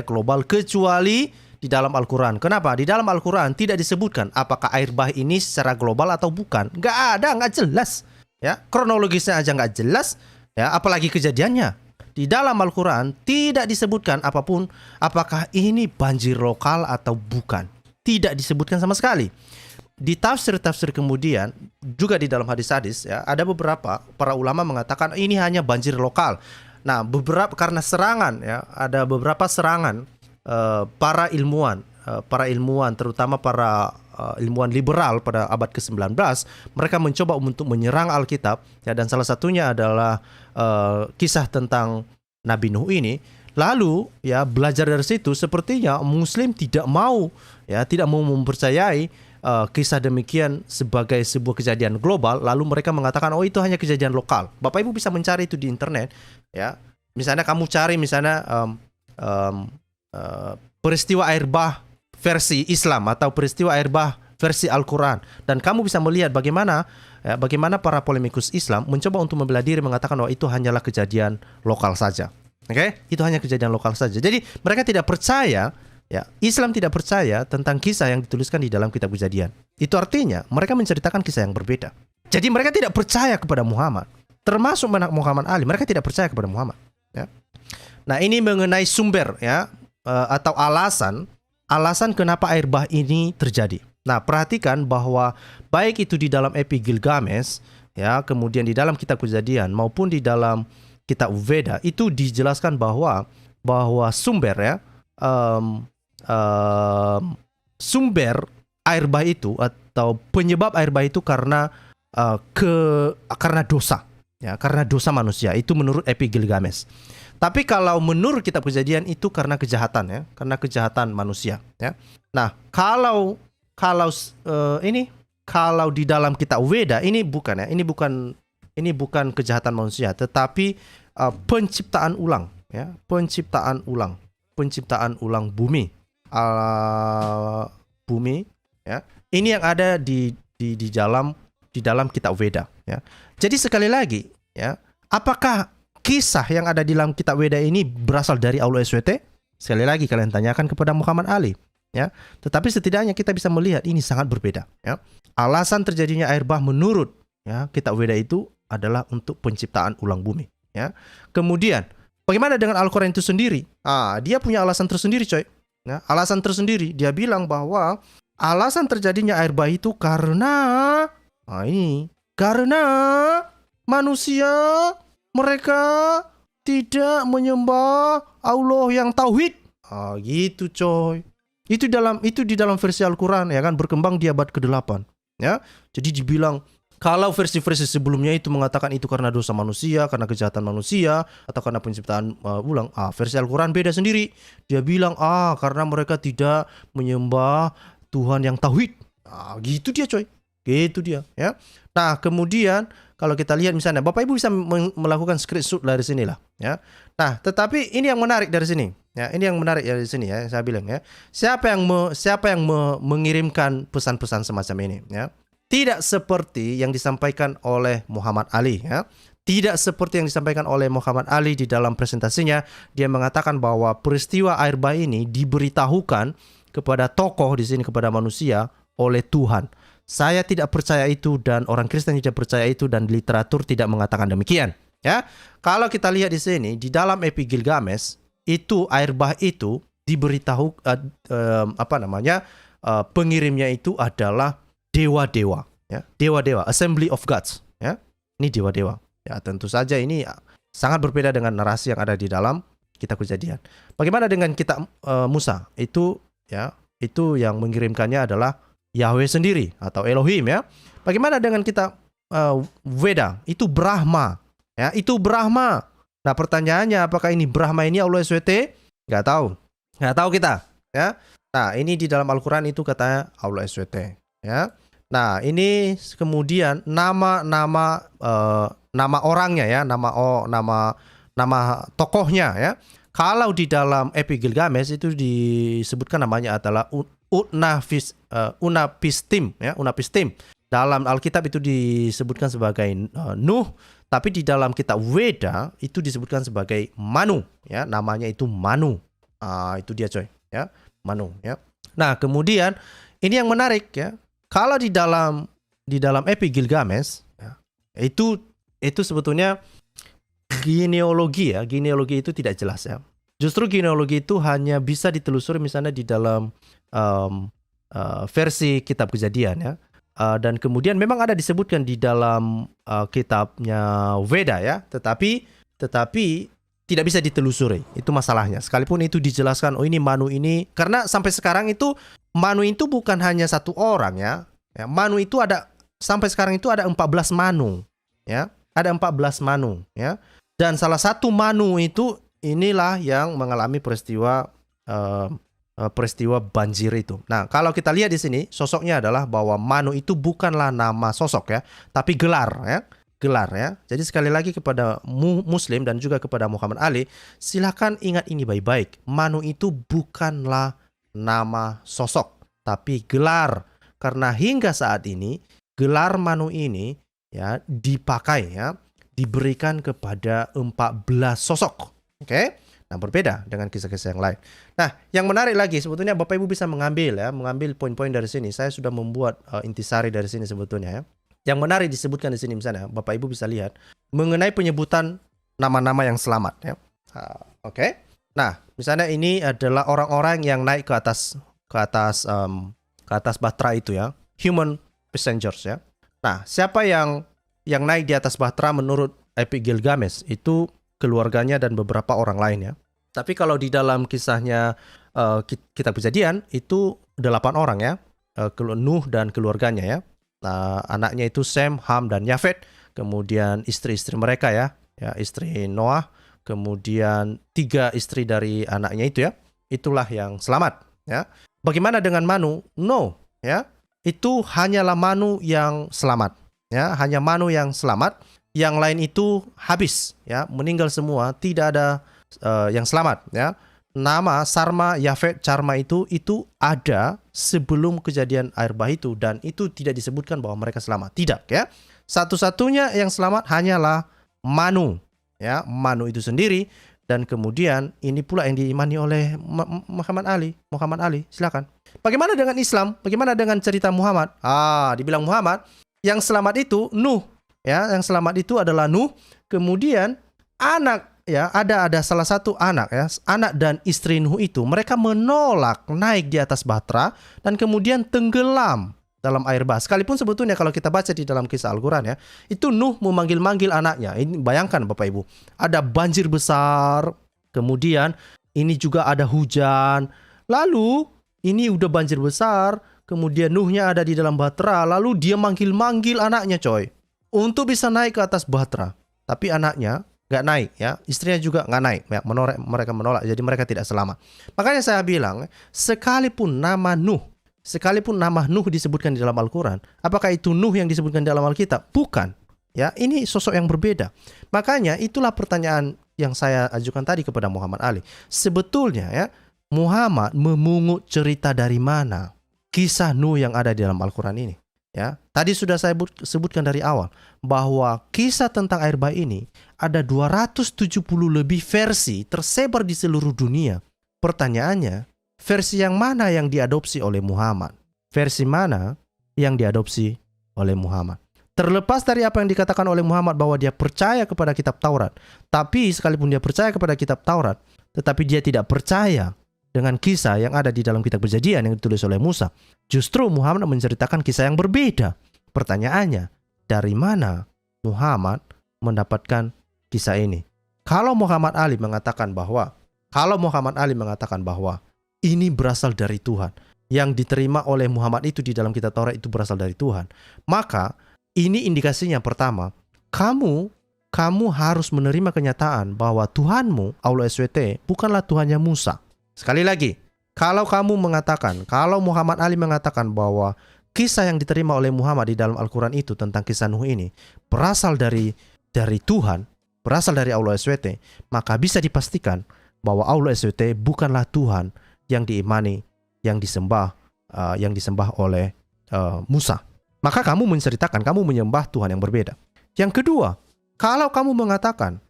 global kecuali di dalam Al-Quran. Kenapa? Di dalam Al-Quran tidak disebutkan apakah air bah ini secara global atau bukan. Nggak jelas ya. Kronologisnya aja nggak jelas ya, apalagi kejadiannya. Di dalam Al-Quran tidak disebutkan apapun apakah ini banjir lokal atau bukan. Tidak disebutkan sama sekali. Di tafsir-tafsir kemudian, juga di dalam hadis-hadis ya, ada beberapa para ulama mengatakan ini hanya banjir lokal. Nah, karena serangan ya, ada beberapa serangan para ilmuwan terutama para ilmuwan liberal pada abad ke-19, mereka mencoba untuk menyerang Alkitab ya, dan salah satunya adalah kisah tentang Nabi Nuh ini. Lalu ya belajar dari situ, sepertinya Muslim tidak mau mempercayai kisah demikian sebagai sebuah kejadian global. Lalu mereka mengatakan oh itu hanya kejadian lokal. Bapak Ibu bisa mencari itu di internet ya. Misalnya kamu cari misalnya peristiwa air bah versi Islam atau peristiwa air bah versi Al-Quran, dan kamu bisa melihat bagaimana para polemikus Islam mencoba untuk membela diri mengatakan bahwa itu hanyalah kejadian lokal saja. Oke? Itu hanya kejadian lokal saja. Jadi mereka tidak percaya ya, Islam tidak percaya tentang kisah yang dituliskan di dalam kitab Kejadian. Itu artinya mereka menceritakan kisah yang berbeda. Jadi mereka tidak percaya kepada Muhammad. Termasuk Muhammad Ali, mereka tidak percaya kepada Muhammad ya. Nah, ini mengenai sumber ya atau alasan kenapa air bah ini terjadi. Nah, perhatikan bahwa baik itu di dalam Epic Gilgamesh ya, kemudian di dalam kitab Kejadian maupun di dalam kitab Veda itu dijelaskan bahwa sumber ya sumber air bah itu atau penyebab air bah itu karena dosa ya, karena dosa manusia. Itu menurut Epic Gilgamesh. Tapi kalau menurut kitab Kejadian itu karena kejahatan ya, karena kejahatan manusia ya. Nah, kalau di dalam kitab Veda ini bukan ya, ini bukan kejahatan manusia, tetapi penciptaan ulang ya, penciptaan ulang bumi ya. Ini yang ada di dalam kitab Veda ya. Jadi sekali lagi ya, apakah kisah yang ada di dalam kitab Veda ini berasal dari Allah SWT? Sekali lagi kalian tanyakan kepada Muhammad Ali ya. Tetapi setidaknya kita bisa melihat ini sangat berbeda ya. Alasan terjadinya air bah menurut ya kitab Veda itu adalah untuk penciptaan ulang bumi ya. Kemudian bagaimana dengan Al-Quran itu sendiri? Dia punya alasan tersendiri coy ya. Alasan tersendiri, dia bilang bahwa alasan terjadinya air bah itu karena manusia mereka tidak menyembah Allah yang tauhid. Gitu coy. Itu di dalam versi Al-Quran ya kan, berkembang di abad ke-8 ya. Jadi dibilang kalau versi-versi sebelumnya itu mengatakan itu karena dosa manusia, karena kejahatan manusia, atau karena penciptaan ulang. Versi Al-Quran beda sendiri. Dia bilang karena mereka tidak menyembah Tuhan yang tauhid. Gitu dia coy. Gitu dia ya. Nah, kemudian kalau kita lihat misalnya Bapak Ibu bisa melakukan screenshot dari sini lah ya. Nah, tetapi ini yang menarik dari sini. Ya, ini yang menarik dari sini ya, saya bilang ya. Siapa yang mengirimkan pesan-pesan semacam ini ya? Tidak seperti yang disampaikan oleh Muhammad Ali ya. Tidak seperti yang disampaikan oleh Muhammad Ali di dalam presentasinya, dia mengatakan bahwa peristiwa air bah ini diberitahukan kepada tokoh di sini, kepada manusia oleh Tuhan. Saya tidak percaya itu dan orang Kristen tidak percaya itu dan literatur tidak mengatakan demikian. Ya, kalau kita lihat di sini di dalam Epi Gilgamesh itu air bah itu diberitahu pengirimnya itu adalah dewa-dewa. Ya, dewa-dewa, Assembly of Gods. Ya, ini dewa-dewa. Ya, tentu saja ini sangat berbeda dengan narasi yang ada di dalam Kitab Kejadian. Bagaimana dengan kitab Musa? Itu yang mengirimkannya adalah Yahweh sendiri atau Elohim ya. Bagaimana dengan kitab Weda? Itu Brahma. Ya, itu Brahma. Nah, pertanyaannya apakah ini Brahma ini Allah SWT? Nggak tahu. Nggak tahu kita, ya. Nah, ini di dalam Al-Qur'an itu katanya Allah SWT, ya. Nah, ini kemudian nama orangnya ya, nama tokohnya ya. Kalau di dalam Epi Gilgamesh itu disebutkan namanya adalah Unapistim ya, Unapistim. Dalam Alkitab itu disebutkan sebagai Nuh, tapi di dalam kitab Weda itu disebutkan sebagai Manu ya, namanya itu Manu. Itu dia coy ya, Manu ya. Nah, kemudian ini yang menarik ya. Kalau di dalam Epi Gilgamesh ya, itu sebetulnya genealogi itu tidak jelas ya. Justru genealogi itu hanya bisa ditelusuri misalnya di dalam versi kitab Kejadian ya. Dan kemudian memang ada disebutkan di dalam kitabnya Weda ya, tetapi tidak bisa ditelusuri. Itu masalahnya. Sekalipun itu dijelaskan, oh ini Manu ini, karena sampai sekarang itu Manu itu bukan hanya satu orang ya. Manu itu ada sampai sekarang itu ada 14 Manu ya. Ada 14 Manu ya. Dan salah satu Manu itu inilah yang mengalami peristiwa banjir itu. Nah, kalau kita lihat di sini sosoknya adalah bahwa Manu itu bukanlah nama sosok ya, tapi gelar ya. Gelar ya. Jadi sekali lagi kepada Muslim dan juga kepada Muhammad Ali, silakan ingat ini baik-baik. Manu itu bukanlah nama sosok, tapi gelar. Karena hingga saat ini gelar Manu ini ya dipakai ya, diberikan kepada 14 sosok. Oke? Nah, berbeda dengan kisah-kisah yang lain. Nah, yang menarik lagi sebetulnya Bapak Ibu bisa mengambil poin-poin dari sini. Saya sudah membuat intisari dari sini sebetulnya ya. Yang menarik disebutkan di sini misalnya, Bapak Ibu bisa lihat mengenai penyebutan nama-nama yang selamat ya. Oke. Nah, misalnya ini adalah orang-orang yang naik ke atas bahtera itu ya, human passengers ya. Nah, siapa yang naik di atas bahtera menurut Epi Gilgamesh itu keluarganya dan beberapa orang lain ya. Tapi kalau di dalam kisahnya Kitab Kejadian itu 8 orang ya, Nuh dan keluarganya ya. Nah, anaknya itu Sem, Ham, dan Yafet. Kemudian istri-istri mereka ya, istri Noah. Kemudian 3 istri dari anaknya itu ya. Itulah yang selamat ya. Bagaimana dengan Manu? No ya. Itu hanyalah Manu yang selamat ya, hanya Manu yang selamat. Yang lain itu habis ya, meninggal semua, tidak ada yang selamat ya. Nama Sarma, Yafet, Charma itu ada sebelum kejadian air bah itu dan itu tidak disebutkan bahwa mereka selamat. Tidak ya. Satu-satunya yang selamat hanyalah Manu ya, Manu itu sendiri. Dan kemudian ini pula yang diimani oleh Muhammad Ali. Silakan. Bagaimana dengan Islam? Bagaimana dengan cerita Muhammad? Dibilang Muhammad yang selamat itu Nuh ya, yang selamat itu adalah Nuh. Kemudian anak ya, ada salah satu anak ya, anak dan istri Nuh itu mereka menolak naik di atas bahtera dan kemudian tenggelam dalam air bah. Sekalipun sebetulnya kalau kita baca di dalam kisah Al-Quran ya, itu Nuh memanggil-manggil anaknya. Ini bayangkan Bapak Ibu, ada banjir besar, kemudian ini juga ada hujan, lalu ini udah banjir besar, kemudian Nuhnya ada di dalam bahtera, lalu dia manggil-manggil anaknya coy, untuk bisa naik ke atas bahtera. Tapi anaknya nggak naik ya, istrinya juga nggak naik ya, mereka menolak, jadi mereka tidak selamat. Makanya saya bilang, sekalipun nama Nuh, sekalipun nama Nuh disebutkan di dalam Al-Quran, apakah itu Nuh yang disebutkan di dalam Alkitab? Bukan. Ya, ini sosok yang berbeda. Makanya itulah pertanyaan yang saya ajukan tadi kepada Muhammad Ali. Sebetulnya ya, Muhammad memungut cerita dari mana kisah Nuh yang ada di dalam Al-Quran ini? Ya, tadi sudah saya sebutkan dari awal bahwa kisah tentang air bah ini ada 270 lebih versi tersebar di seluruh dunia. Pertanyaannya, versi yang mana yang diadopsi oleh Muhammad? Versi mana yang diadopsi oleh Muhammad? Terlepas dari apa yang dikatakan oleh Muhammad bahwa dia percaya kepada kitab Taurat, tapi sekalipun dia percaya kepada kitab Taurat, tetapi dia tidak percaya dengan kisah yang ada di dalam kitab Kejadian yang ditulis oleh Musa. Justru Muhammad menceritakan kisah yang berbeda. Pertanyaannya, dari mana Muhammad mendapatkan kisah ini? Kalau Muhammad Ali mengatakan bahwa ini berasal dari Tuhan, yang diterima oleh Muhammad itu di dalam kitab Taurat itu berasal dari Tuhan, maka ini indikasinya pertama, kamu harus menerima kenyataan bahwa Tuhanmu, Allah SWT, bukanlah Tuhannya Musa. Sekali lagi, kalau Muhammad Ali mengatakan bahwa kisah yang diterima oleh Muhammad di dalam Al-Quran itu tentang kisah Nuh ini berasal dari Tuhan, berasal dari Allah SWT, maka bisa dipastikan bahwa Allah SWT bukanlah Tuhan yang diimani, yang disembah oleh Musa. Maka kamu menceritakan kamu menyembah Tuhan yang berbeda. Yang kedua, kalau kamu mengatakan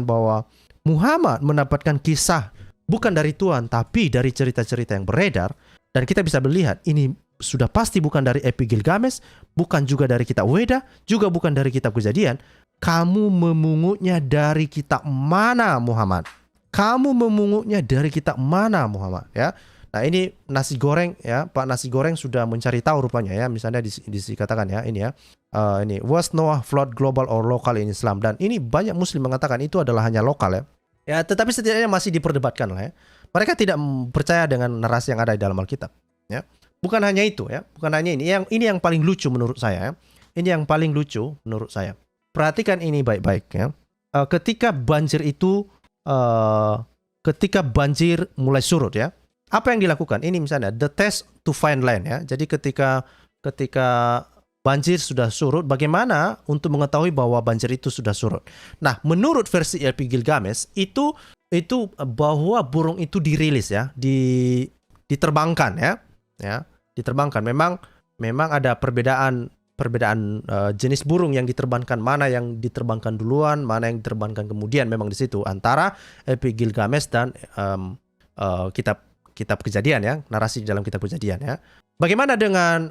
bahwa Muhammad mendapatkan kisah bukan dari Tuhan tapi dari cerita-cerita yang beredar, dan kita bisa melihat ini sudah pasti bukan dari Epi Gilgamesh, bukan juga dari kitab Weda, juga bukan dari kitab Kejadian. Kamu memungutnya dari kitab mana, Muhammad? Kamu memungutnya dari kitab mana, Muhammad? Ya. Nah, ini nasi goreng ya, Pak Nasi Goreng sudah mencari tahu rupanya ya. Misalnya dikatakan ya, ini ya. Ini was Noah flood global or local in Islam, dan ini banyak muslim mengatakan itu adalah hanya lokal ya. Ya, tetapi setidaknya masih diperdebatkan lah ya. Mereka tidak percaya dengan narasi yang ada di dalam Alkitab ya. Bukan hanya itu ya, bukan hanya ini. Ini yang paling lucu menurut saya ya. Ini yang paling lucu menurut saya. Perhatikan ini baik-baik ya. Ketika banjir mulai surut ya, apa yang dilakukan? Ini misalnya the test to find land ya. Jadi ketika banjir sudah surut, bagaimana untuk mengetahui bahwa banjir itu sudah surut? Nah, menurut versi Epi Gilgamesh itu bahwa burung itu dirilis ya, diterbangkan ya, diterbangkan. Memang ada perbedaan jenis burung yang diterbangkan, mana yang diterbangkan duluan, mana yang diterbangkan kemudian, memang di situ antara Epi Gilgamesh dan kitab Kejadian ya, narasi di dalam kitab Kejadian ya. Bagaimana dengan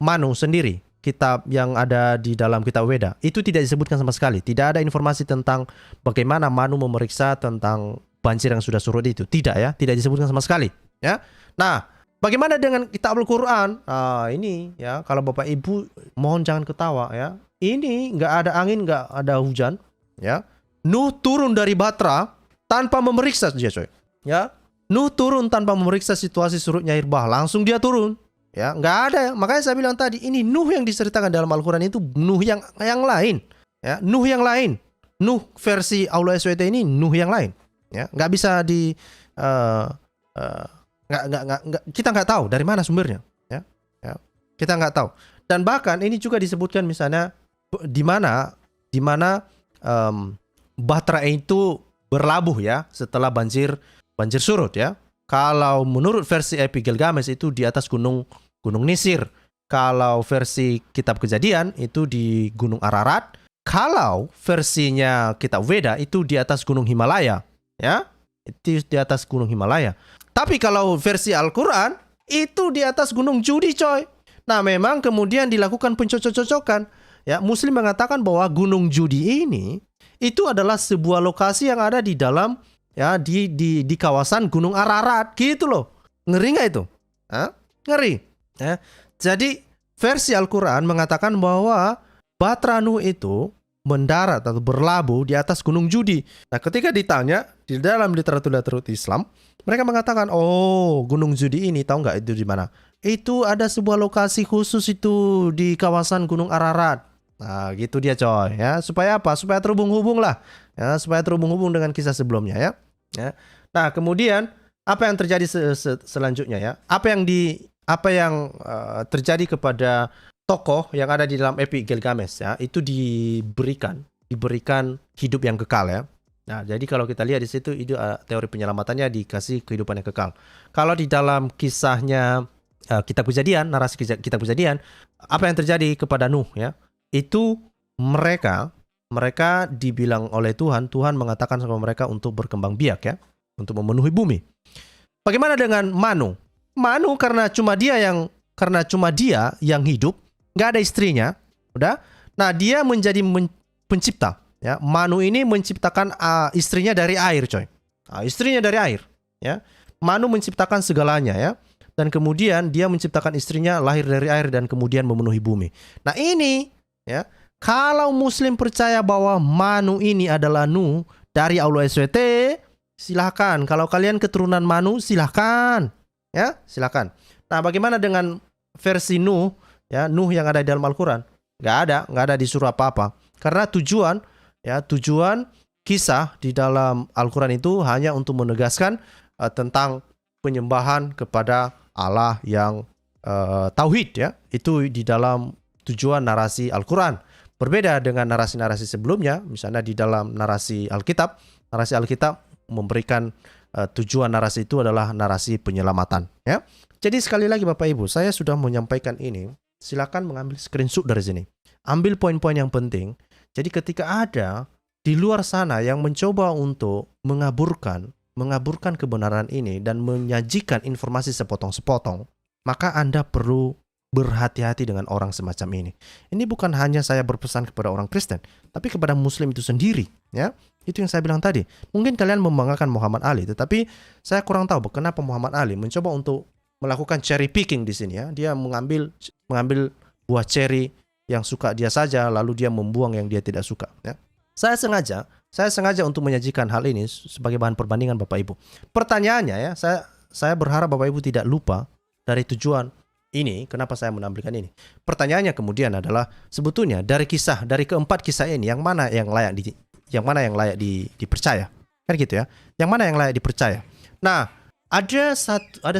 Manu sendiri, kitab yang ada di dalam kitab Weda? Itu tidak disebutkan sama sekali. Tidak ada informasi tentang bagaimana Manu memeriksa tentang banjir yang sudah surut itu. Tidak ya, tidak disebutkan sama sekali ya. Nah, bagaimana dengan kitab Al-Quran? Ini ya, kalau Bapak Ibu mohon jangan ketawa ya. Ini nggak ada angin, nggak ada hujan ya. Nuh turun dari Batra tanpa memeriksa dia coy. Ya. Nuh turun tanpa memeriksa situasi surutnya air bah, langsung dia turun. Ya, nggak ada. Makanya saya bilang tadi, ini Nuh yang diceritakan dalam Al-Quran itu Nuh yang lain. Ya, Nuh yang lain. Nuh versi Allah SWT ini Nuh yang lain. Ya, nggak bisa kita nggak tahu dari mana sumbernya. Ya, kita nggak tahu. Dan bahkan ini juga disebutkan misalnya di mana Batra itu berlabuh ya setelah banjir surut ya. Kalau menurut versi Epi Gilgamesh itu di atas gunung Nisir. Kalau versi kitab Kejadian itu di Gunung Ararat. Kalau versinya kitab Weda itu di atas gunung Himalaya ya. Itu di atas gunung Himalaya. Tapi kalau versi Al-Quran itu di atas gunung Judi coy. Nah, memang kemudian dilakukan pencocok-cocokan ya. Muslim mengatakan bahwa gunung Judi ini itu adalah sebuah lokasi yang ada di dalam ya di kawasan Gunung Ararat gitu loh. Ngeri nggak itu? Ngeri ya. Jadi versi Al-Quran mengatakan bahwa Batra Nuh itu mendarat atau berlabuh di atas Gunung Judi. Nah, ketika ditanya di dalam literatur Islam, mereka mengatakan, oh, Gunung Judi ini tahu nggak itu di mana? Itu ada sebuah lokasi khusus itu di kawasan Gunung Ararat. Nah, gitu dia coy ya. Supaya apa? Supaya terhubung-hubung lah. Ya, supaya terhubung-hubung dengan kisah sebelumnya ya. Ya. Nah, kemudian apa yang terjadi selanjutnya ya? Apa yang terjadi kepada tokoh yang ada di dalam epik Gilgamesh ya? Itu diberikan hidup yang kekal ya. Nah, jadi kalau kita lihat di situ itu teori penyelamatannya dikasih kehidupan yang kekal. Kalau di dalam kisahnya kitab Kejadian, narasi kitab Kejadian, apa yang terjadi kepada Nuh ya? Itu mereka dibilang oleh Tuhan mengatakan sama mereka untuk berkembang biak ya, untuk memenuhi bumi. Bagaimana dengan Manu? Manu karena cuma dia yang hidup, nggak ada istrinya, udah. Nah, dia menjadi pencipta. Ya, Manu ini menciptakan istrinya dari air, coy. Istrinya dari air, ya. Manu menciptakan segalanya, ya. Dan kemudian dia menciptakan istrinya lahir dari air dan kemudian memenuhi bumi. Nah, ini, ya. Kalau Muslim percaya bahwa Manu ini adalah Nuh dari Allah SWT, silahkan. Kalau kalian keturunan Manu, silahkan, ya, silahkan. Nah, bagaimana dengan versi Nuh, ya, Nuh yang ada di dalam Al-Quran? Nggak ada disuruh apa-apa. Karena tujuan kisah di dalam Al-Quran itu hanya untuk menegaskan tentang penyembahan kepada Allah yang tauhid ya. Itu di dalam tujuan narasi Al-Quran. Berbeda dengan narasi-narasi sebelumnya, misalnya di dalam narasi Alkitab memberikan tujuan narasi itu adalah narasi penyelamatan ya. Jadi sekali lagi Bapak Ibu, saya sudah menyampaikan ini. Silakan mengambil screenshot dari sini. Ambil poin-poin yang penting. Jadi ketika ada di luar sana yang mencoba untuk mengaburkan kebenaran ini dan menyajikan informasi sepotong-sepotong, maka Anda perlu berhati-hati dengan orang semacam ini. Ini bukan hanya saya berpesan kepada orang Kristen, tapi kepada Muslim itu sendiri. Ya, itu yang saya bilang tadi. Mungkin kalian membanggakan Muhammad Ali, tetapi saya kurang tahu kenapa Muhammad Ali mencoba untuk melakukan cherry picking di sini. Ya, dia mengambil buah cherry yang suka dia saja, lalu dia membuang yang dia tidak suka. Ya. Saya sengaja untuk menyajikan hal ini sebagai bahan perbandingan Bapak Ibu. Pertanyaannya ya, saya berharap Bapak Ibu tidak lupa dari tujuan ini, kenapa saya menampilkan ini. Pertanyaannya kemudian adalah sebetulnya dari keempat kisah ini yang mana yang layak dipercaya? Kan gitu ya. Yang mana yang layak dipercaya? Nah, ada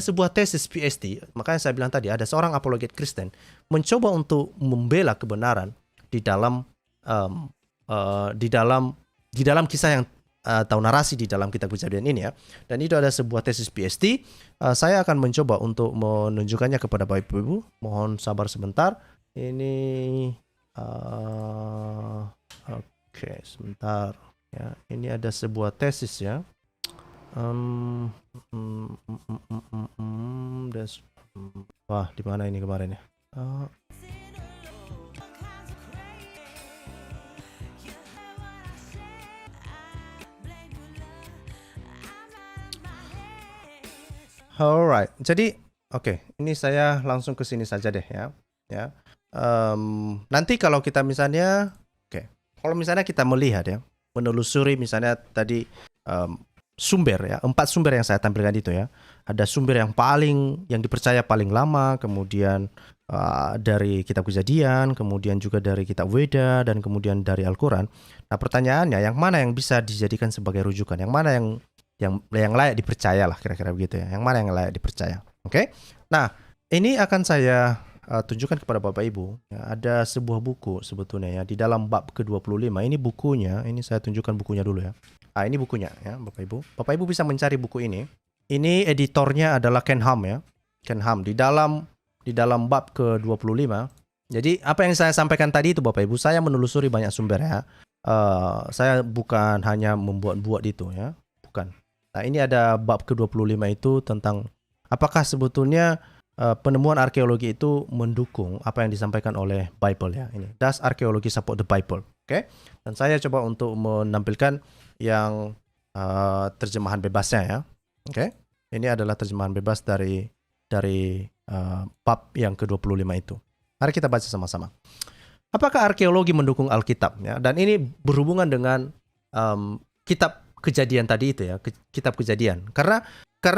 sebuah tesis PhD, makanya saya bilang tadi ada seorang apologet Kristen mencoba untuk membela kebenaran di dalam kisah yang atau narasi di dalam kitab Kejadian ini ya. Dan itu ada sebuah tesis PhD. Saya akan mencoba untuk menunjukkannya kepada Bapak Ibu. Mohon sabar sebentar. Ini oke, sebentar ya. Ini ada sebuah tesis ya. Wah, di mana ini kemarin ya? Alright, jadi ini saya langsung ke sini saja deh ya. Nanti kalau kita misalnya, kalau misalnya kita melihat ya, menelusuri misalnya tadi sumber ya, 4 sumber yang saya tampilkan itu ya. Ada sumber yang dipercaya paling lama, kemudian dari kitab Kejadian, kemudian juga dari kitab Weda, dan kemudian dari Al-Quran. Nah, pertanyaannya yang mana yang bisa dijadikan sebagai rujukan? Yang mana yang layak dipercaya lah, kira-kira begitu ya. Yang mana yang layak dipercaya? Oke. Nah, ini akan saya tunjukkan kepada Bapak Ibu. Ya, ada sebuah buku sebetulnya ya di dalam bab ke-25. Ini bukunya, ini saya tunjukkan bukunya dulu ya. Ini bukunya ya, Bapak Ibu. Bapak Ibu bisa mencari buku ini. Ini editornya adalah Ken Ham ya. Ken Ham di dalam bab ke-25. Jadi apa yang saya sampaikan tadi itu Bapak Ibu, saya menelusuri banyak sumber ya. Saya bukan hanya membuat-buat itu ya, bukan. Nah, ini ada bab ke-25 itu tentang apakah sebetulnya penemuan arkeologi itu mendukung apa yang disampaikan oleh Bible ya. Ini, does archaeology support the Bible? Oke. Dan saya coba untuk menampilkan yang terjemahan bebasnya ya. Oke. Ini adalah terjemahan bebas dari bab yang ke-25 itu. Mari kita baca sama-sama. Apakah arkeologi mendukung Alkitab ya? Dan ini berhubungan dengan kitab Kejadian tadi itu ya, kitab Kejadian. Karena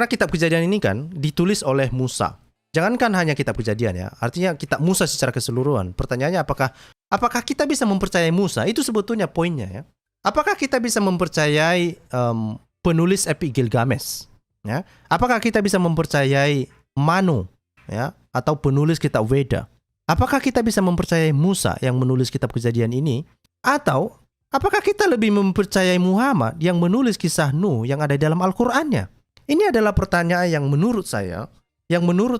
kitab Kejadian ini kan ditulis oleh Musa. Jangankan hanya kitab Kejadian ya, artinya kitab Musa secara keseluruhan. Pertanyaannya apakah kita bisa mempercayai Musa? Itu sebetulnya poinnya ya. Apakah kita bisa mempercayai penulis epik Gilgamesh? Ya, apakah kita bisa mempercayai Manu, ya, atau penulis kitab Weda? Apakah kita bisa mempercayai Musa yang menulis kitab Kejadian ini? Atau apakah kita lebih mempercayai Muhammad yang menulis kisah Nuh yang ada di dalam Al-Qur'annya? Ini adalah pertanyaan yang menurut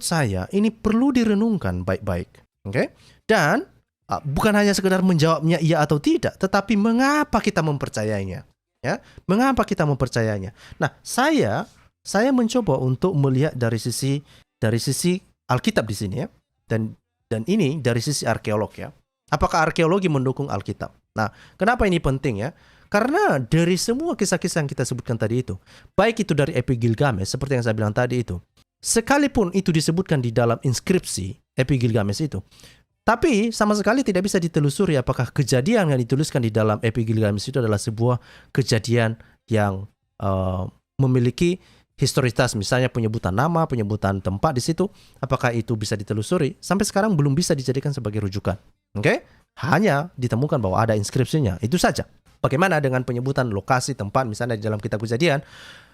saya ini perlu direnungkan baik-baik. Oke? Dan bukan hanya sekedar menjawabnya iya atau tidak, tetapi mengapa kita mempercayainya? Ya, mengapa kita mempercayainya? Nah, saya mencoba untuk melihat dari sisi Alkitab di sini ya. Dan ini dari sisi arkeolog ya. Apakah arkeologi mendukung Alkitab? Nah, kenapa ini penting ya? Karena dari semua kisah-kisah yang kita sebutkan tadi itu, baik itu dari Epi Gilgamesh seperti yang saya bilang tadi itu, sekalipun itu disebutkan di dalam inskripsi Epi Gilgamesh itu, tapi sama sekali tidak bisa ditelusuri apakah kejadian yang dituliskan di dalam Epi Gilgamesh itu adalah sebuah kejadian yang memiliki historitas, misalnya penyebutan nama, penyebutan tempat di situ, apakah itu bisa ditelusuri? Sampai sekarang belum bisa dijadikan sebagai rujukan. Oke? Hanya ditemukan bahwa ada inskripsinya, itu saja. Bagaimana dengan penyebutan lokasi, tempat, misalnya di dalam kitab Kejadian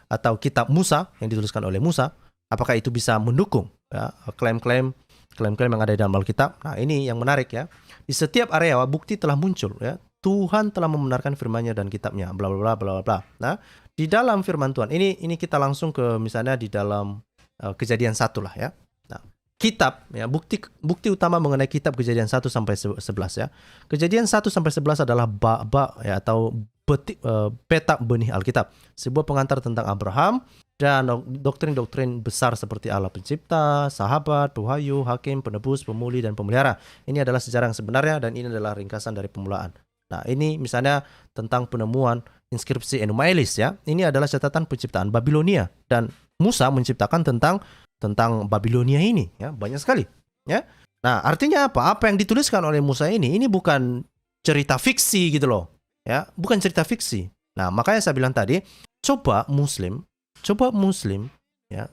atau kitab Musa yang dituliskan oleh Musa, apakah itu bisa mendukung ya, klaim-klaim yang ada di dalam Alkitab? Nah, ini yang menarik ya. Di setiap area bukti telah muncul ya. Tuhan telah membenarkan firman-Nya dan kitabnya, bla bla bla bla bla. Nah, di dalam firman Tuhan, ini kita langsung ke misalnya di dalam Kejadian 1 lah ya. Nah, kitab ya, bukti utama mengenai kitab Kejadian 1 sampai 11 ya. Kejadian 1 sampai 11 adalah bab ya, atau peta benih Alkitab, sebuah pengantar tentang Abraham dan doktrin-doktrin besar seperti Allah pencipta, sahabat, wahyu, hakim, penebus, pemulih, dan pemelihara. Ini adalah sejarah yang sebenarnya dan ini adalah ringkasan dari permulaan. Nah, ini misalnya tentang penemuan inskripsi Enuma Elis ya. Ini adalah catatan penciptaan Babilonia dan Musa menciptakan tentang Babilonia ini ya, banyak sekali ya. Nah, artinya apa? Apa yang dituliskan oleh Musa ini bukan cerita fiksi gitu loh. Ya, bukan cerita fiksi. Nah, makanya saya bilang tadi, coba Muslim ya,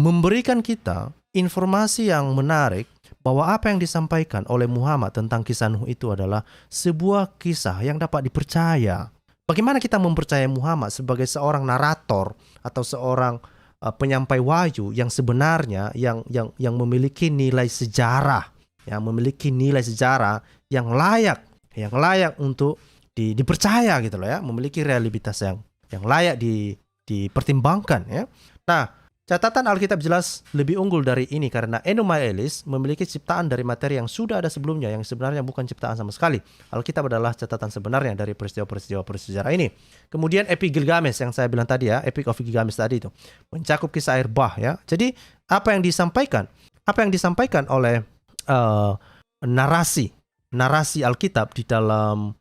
memberikan kita informasi yang menarik bahwa apa yang disampaikan oleh Muhammad tentang kisah Nuh itu adalah sebuah kisah yang dapat dipercaya. Bagaimana kita mempercayai Muhammad sebagai seorang narator atau seorang penyampai wahyu yang sebenarnya yang memiliki nilai sejarah, yang memiliki nilai sejarah yang layak untuk dipercaya gitu loh ya, memiliki realitas yang layak dipertimbangkan ya. Nah, catatan Alkitab jelas lebih unggul dari ini karena Enuma Elis memiliki ciptaan dari materi yang sudah ada sebelumnya yang sebenarnya bukan ciptaan sama sekali. Alkitab adalah catatan sebenarnya dari peristiwa-peristiwa bersejarah ini. Kemudian Epic Gilgamesh yang saya bilang tadi ya, Epic of Gilgamesh tadi itu mencakup kisah air bah ya. Jadi apa yang disampaikan oleh narasi Alkitab di dalam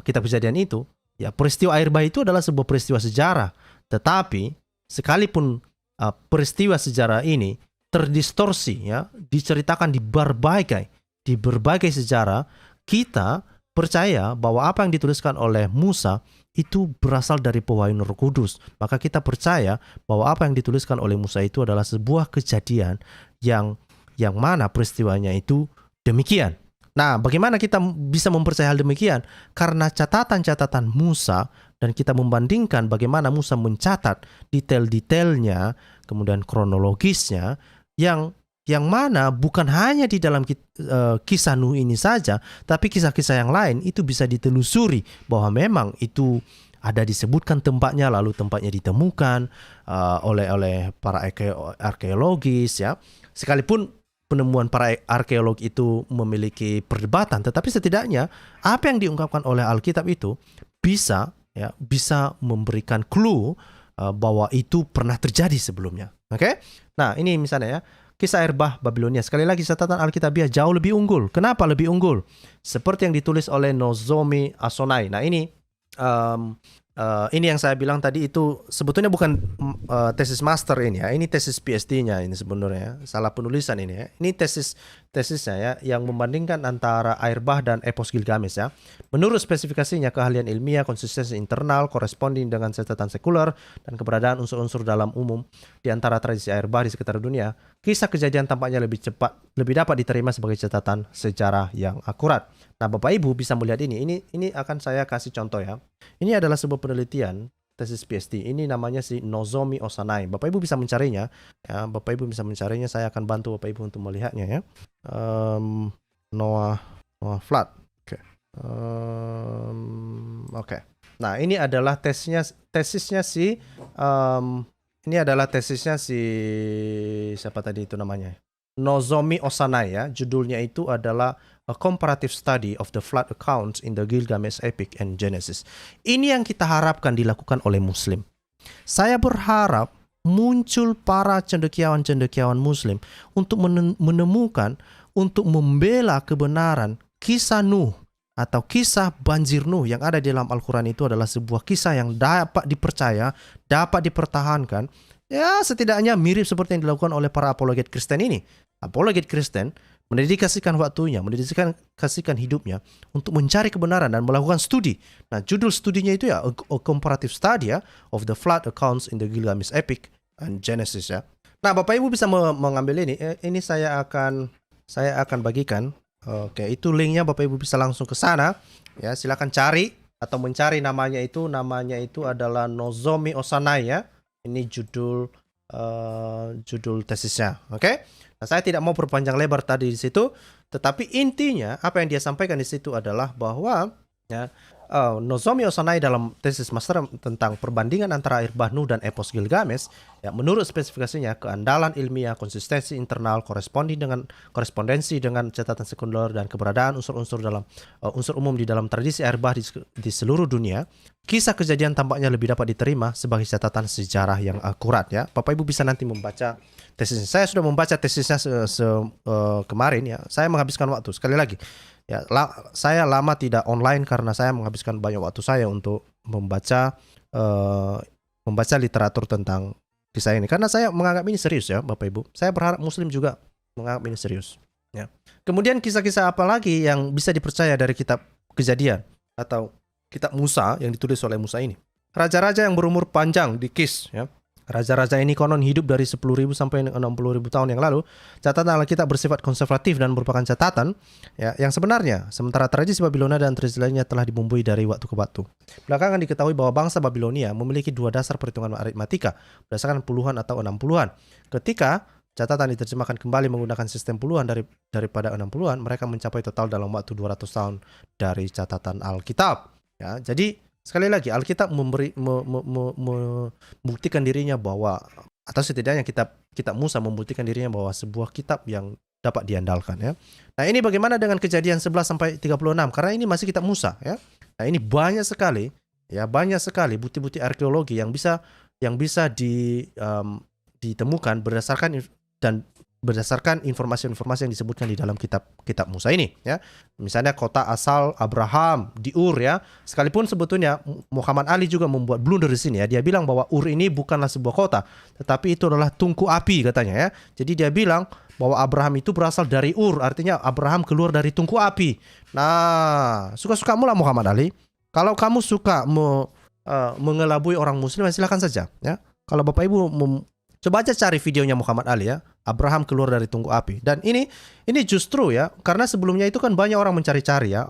kitab Kejadian itu ya, peristiwa air bah itu adalah sebuah peristiwa sejarah, tetapi sekalipun peristiwa sejarah ini terdistorsi ya, diceritakan di berbagai sejarah, kita percaya bahwa apa yang dituliskan oleh Musa itu berasal dari pewahyuan Roh Kudus. Maka kita percaya bahwa apa yang dituliskan oleh Musa itu adalah sebuah kejadian yang mana peristiwanya itu demikian. Nah, bagaimana kita bisa mempercayai hal demikian? Karena catatan-catatan Musa, dan kita membandingkan bagaimana Musa mencatat detail-detailnya, kemudian kronologisnya, yang mana bukan hanya di dalam kisah Nuh ini saja, tapi kisah-kisah yang lain itu bisa ditelusuri bahwa memang itu ada disebutkan tempatnya, lalu tempatnya ditemukan oleh para arkeologis ya. Sekalipun penemuan para arkeolog itu memiliki perdebatan, tetapi setidaknya apa yang diungkapkan oleh Alkitab itu bisa memberikan clue bahwa itu pernah terjadi sebelumnya. Oke? Nah, ini misalnya ya, kisah air bah Babilonia. Sekali lagi catatan Alkitabiah jauh lebih unggul. Kenapa lebih unggul? Seperti yang ditulis oleh Nozomi Asonai. Nah, ini yang saya bilang tadi itu sebetulnya bukan tesis master ini ya. Ini tesis PhD-nya ini sebenarnya. Salah penulisan ini ya. Ini tesisnya ya, yang membandingkan antara air bah dan epos Gilgamesh ya. Menurut spesifikasinya, keahlian ilmiah, konsistensi internal, koresponding dengan catatan sekuler, dan keberadaan unsur-unsur dalam umum di antara tradisi air bah di sekitar dunia, kisah kejadian tampaknya lebih dapat diterima sebagai catatan sejarah yang akurat. Nah, Bapak Ibu bisa melihat ini akan saya kasih contoh ya. Ini adalah sebuah penelitian tesis PhD. Ini namanya si Nozomi Osanai. Bapak Ibu bisa mencarinya. Ya, Bapak Ibu bisa mencarinya. Saya akan bantu Bapak Ibu untuk melihatnya ya. Noah Flood. Oke. Oke. Nah, ini adalah tesisnya si siapa tadi itu namanya? Nozomi Osanai ya. Judulnya itu adalah A Comparative Study of the Flood Accounts in the Gilgamesh Epic and Genesis. Ini yang kita harapkan dilakukan oleh Muslim. Saya berharap muncul para cendekiawan-cendekiawan Muslim untuk menemukan, untuk membela kebenaran kisah Nuh atau kisah banjir Nuh yang ada di dalam Al-Quran itu adalah sebuah kisah yang dapat dipercaya, dapat dipertahankan. Ya, setidaknya mirip seperti yang dilakukan oleh para apologet Kristen ini. Apologet Kristen mendedikasikan waktunya, mendedikasikan hidupnya untuk mencari kebenaran dan melakukan studi. Nah, judul studinya itu ya A Comparative Study ya, of the Flood Accounts in the Gilgamesh Epic and Genesis ya. Nah, Bapak Ibu bisa mengambil ini. Ini saya akan bagikan. Oke, itu linknya, Bapak Ibu bisa langsung ke sana. Ya, silakan cari atau mencari namanya itu. Namanya itu adalah Nozomi Osanai ya. Ini judul tesisnya. Oke. Nah, saya tidak mau berpanjang lebar tadi di situ, tetapi intinya apa yang dia sampaikan di situ adalah bahwa ya, Nozomi Osanai dalam tesis master tentang perbandingan antara air bah Nuh dan epos Gilgamesh, ya, menurut spesifikasinya keandalan ilmiah, konsistensi internal, korespondensi dengan catatan sekunder dan keberadaan unsur-unsur umum di dalam tradisi air bah di seluruh dunia, kisah kejadian tampaknya lebih dapat diterima sebagai catatan sejarah yang akurat ya. Bapak Ibu bisa nanti membaca tesisnya. Saya sudah membaca tesisnya kemarin ya. Saya menghabiskan waktu sekali lagi. Ya, saya lama tidak online karena saya menghabiskan banyak waktu saya untuk membaca literatur tentang kisah ini. Karena saya menganggap ini serius ya, Bapak Ibu. Saya berharap Muslim juga menganggap ini serius. Ya. Kemudian kisah-kisah apa lagi yang bisa dipercaya dari kitab Kejadian atau kitab Musa yang ditulis oleh Musa ini? Raja-raja yang berumur panjang di Kis ya. Raja-raja ini konon hidup dari 10.000 sampai 60.000 tahun yang lalu. Catatan Alkitab bersifat konservatif dan merupakan catatan ya, yang sebenarnya. Sementara tradisi Babilonia dan tradisi lainnya telah dibumbui dari waktu ke waktu. Belakangan diketahui bahwa bangsa Babilonia memiliki dua dasar perhitungan aritmatika berdasarkan puluhan atau 60-an. Ketika catatan diterjemahkan kembali menggunakan sistem puluhan daripada 60-an, mereka mencapai total dalam waktu 200 tahun dari catatan Alkitab. Ya, jadi sekali lagi, Alkitab membuktikan dirinya bahwa, atau setidaknya kitab Musa membuktikan dirinya bahwa sebuah kitab yang dapat diandalkan ya. Nah, ini bagaimana dengan Kejadian 11 sampai 36? Karena ini masih kitab Musa ya. Nah, ini banyak sekali bukti-bukti arkeologi yang bisa ditemukan berdasarkan informasi-informasi yang disebutkan di dalam kitab Musa ini ya. Misalnya kota asal Abraham di Ur ya. Sekalipun sebetulnya Muhammad Ali juga membuat blunder di sini ya. Dia bilang bahwa Ur ini bukanlah sebuah kota, tetapi itu adalah tungku api katanya ya. Jadi dia bilang bahwa Abraham itu berasal dari Ur, artinya Abraham keluar dari tungku api. Nah, suka-sukamu lah Muhammad Ali. Kalau kamu suka mengelabui orang Muslim, silakan saja ya. Kalau Bapak Ibu coba aja cari videonya Muhammad Ali ya, Abraham keluar dari tungku api. Dan ini justru ya, karena sebelumnya itu kan banyak orang mencari-cari ya,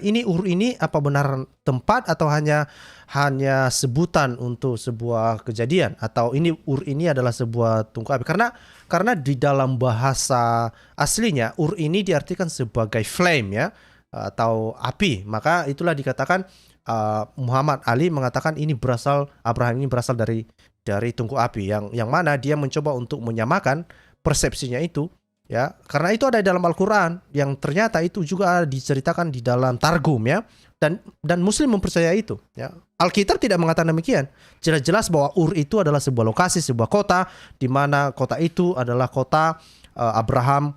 ini Ur ini apa benar tempat atau hanya sebutan untuk sebuah kejadian, atau ini Ur ini adalah sebuah tungku api. Karena di dalam bahasa aslinya Ur ini diartikan sebagai flame ya, atau api. Maka itulah dikatakan Muhammad Ali mengatakan Abraham ini berasal dari tungku api, yang mana dia mencoba untuk menyamakan persepsinya itu ya, karena itu ada di dalam Al-Quran yang ternyata itu juga diceritakan di dalam Targum ya, dan Muslim mempercayai itu ya. Alkitab tidak mengatakan demikian. Jelas-jelas bahwa Ur itu adalah sebuah lokasi, sebuah kota, di mana kota itu adalah kota Abraham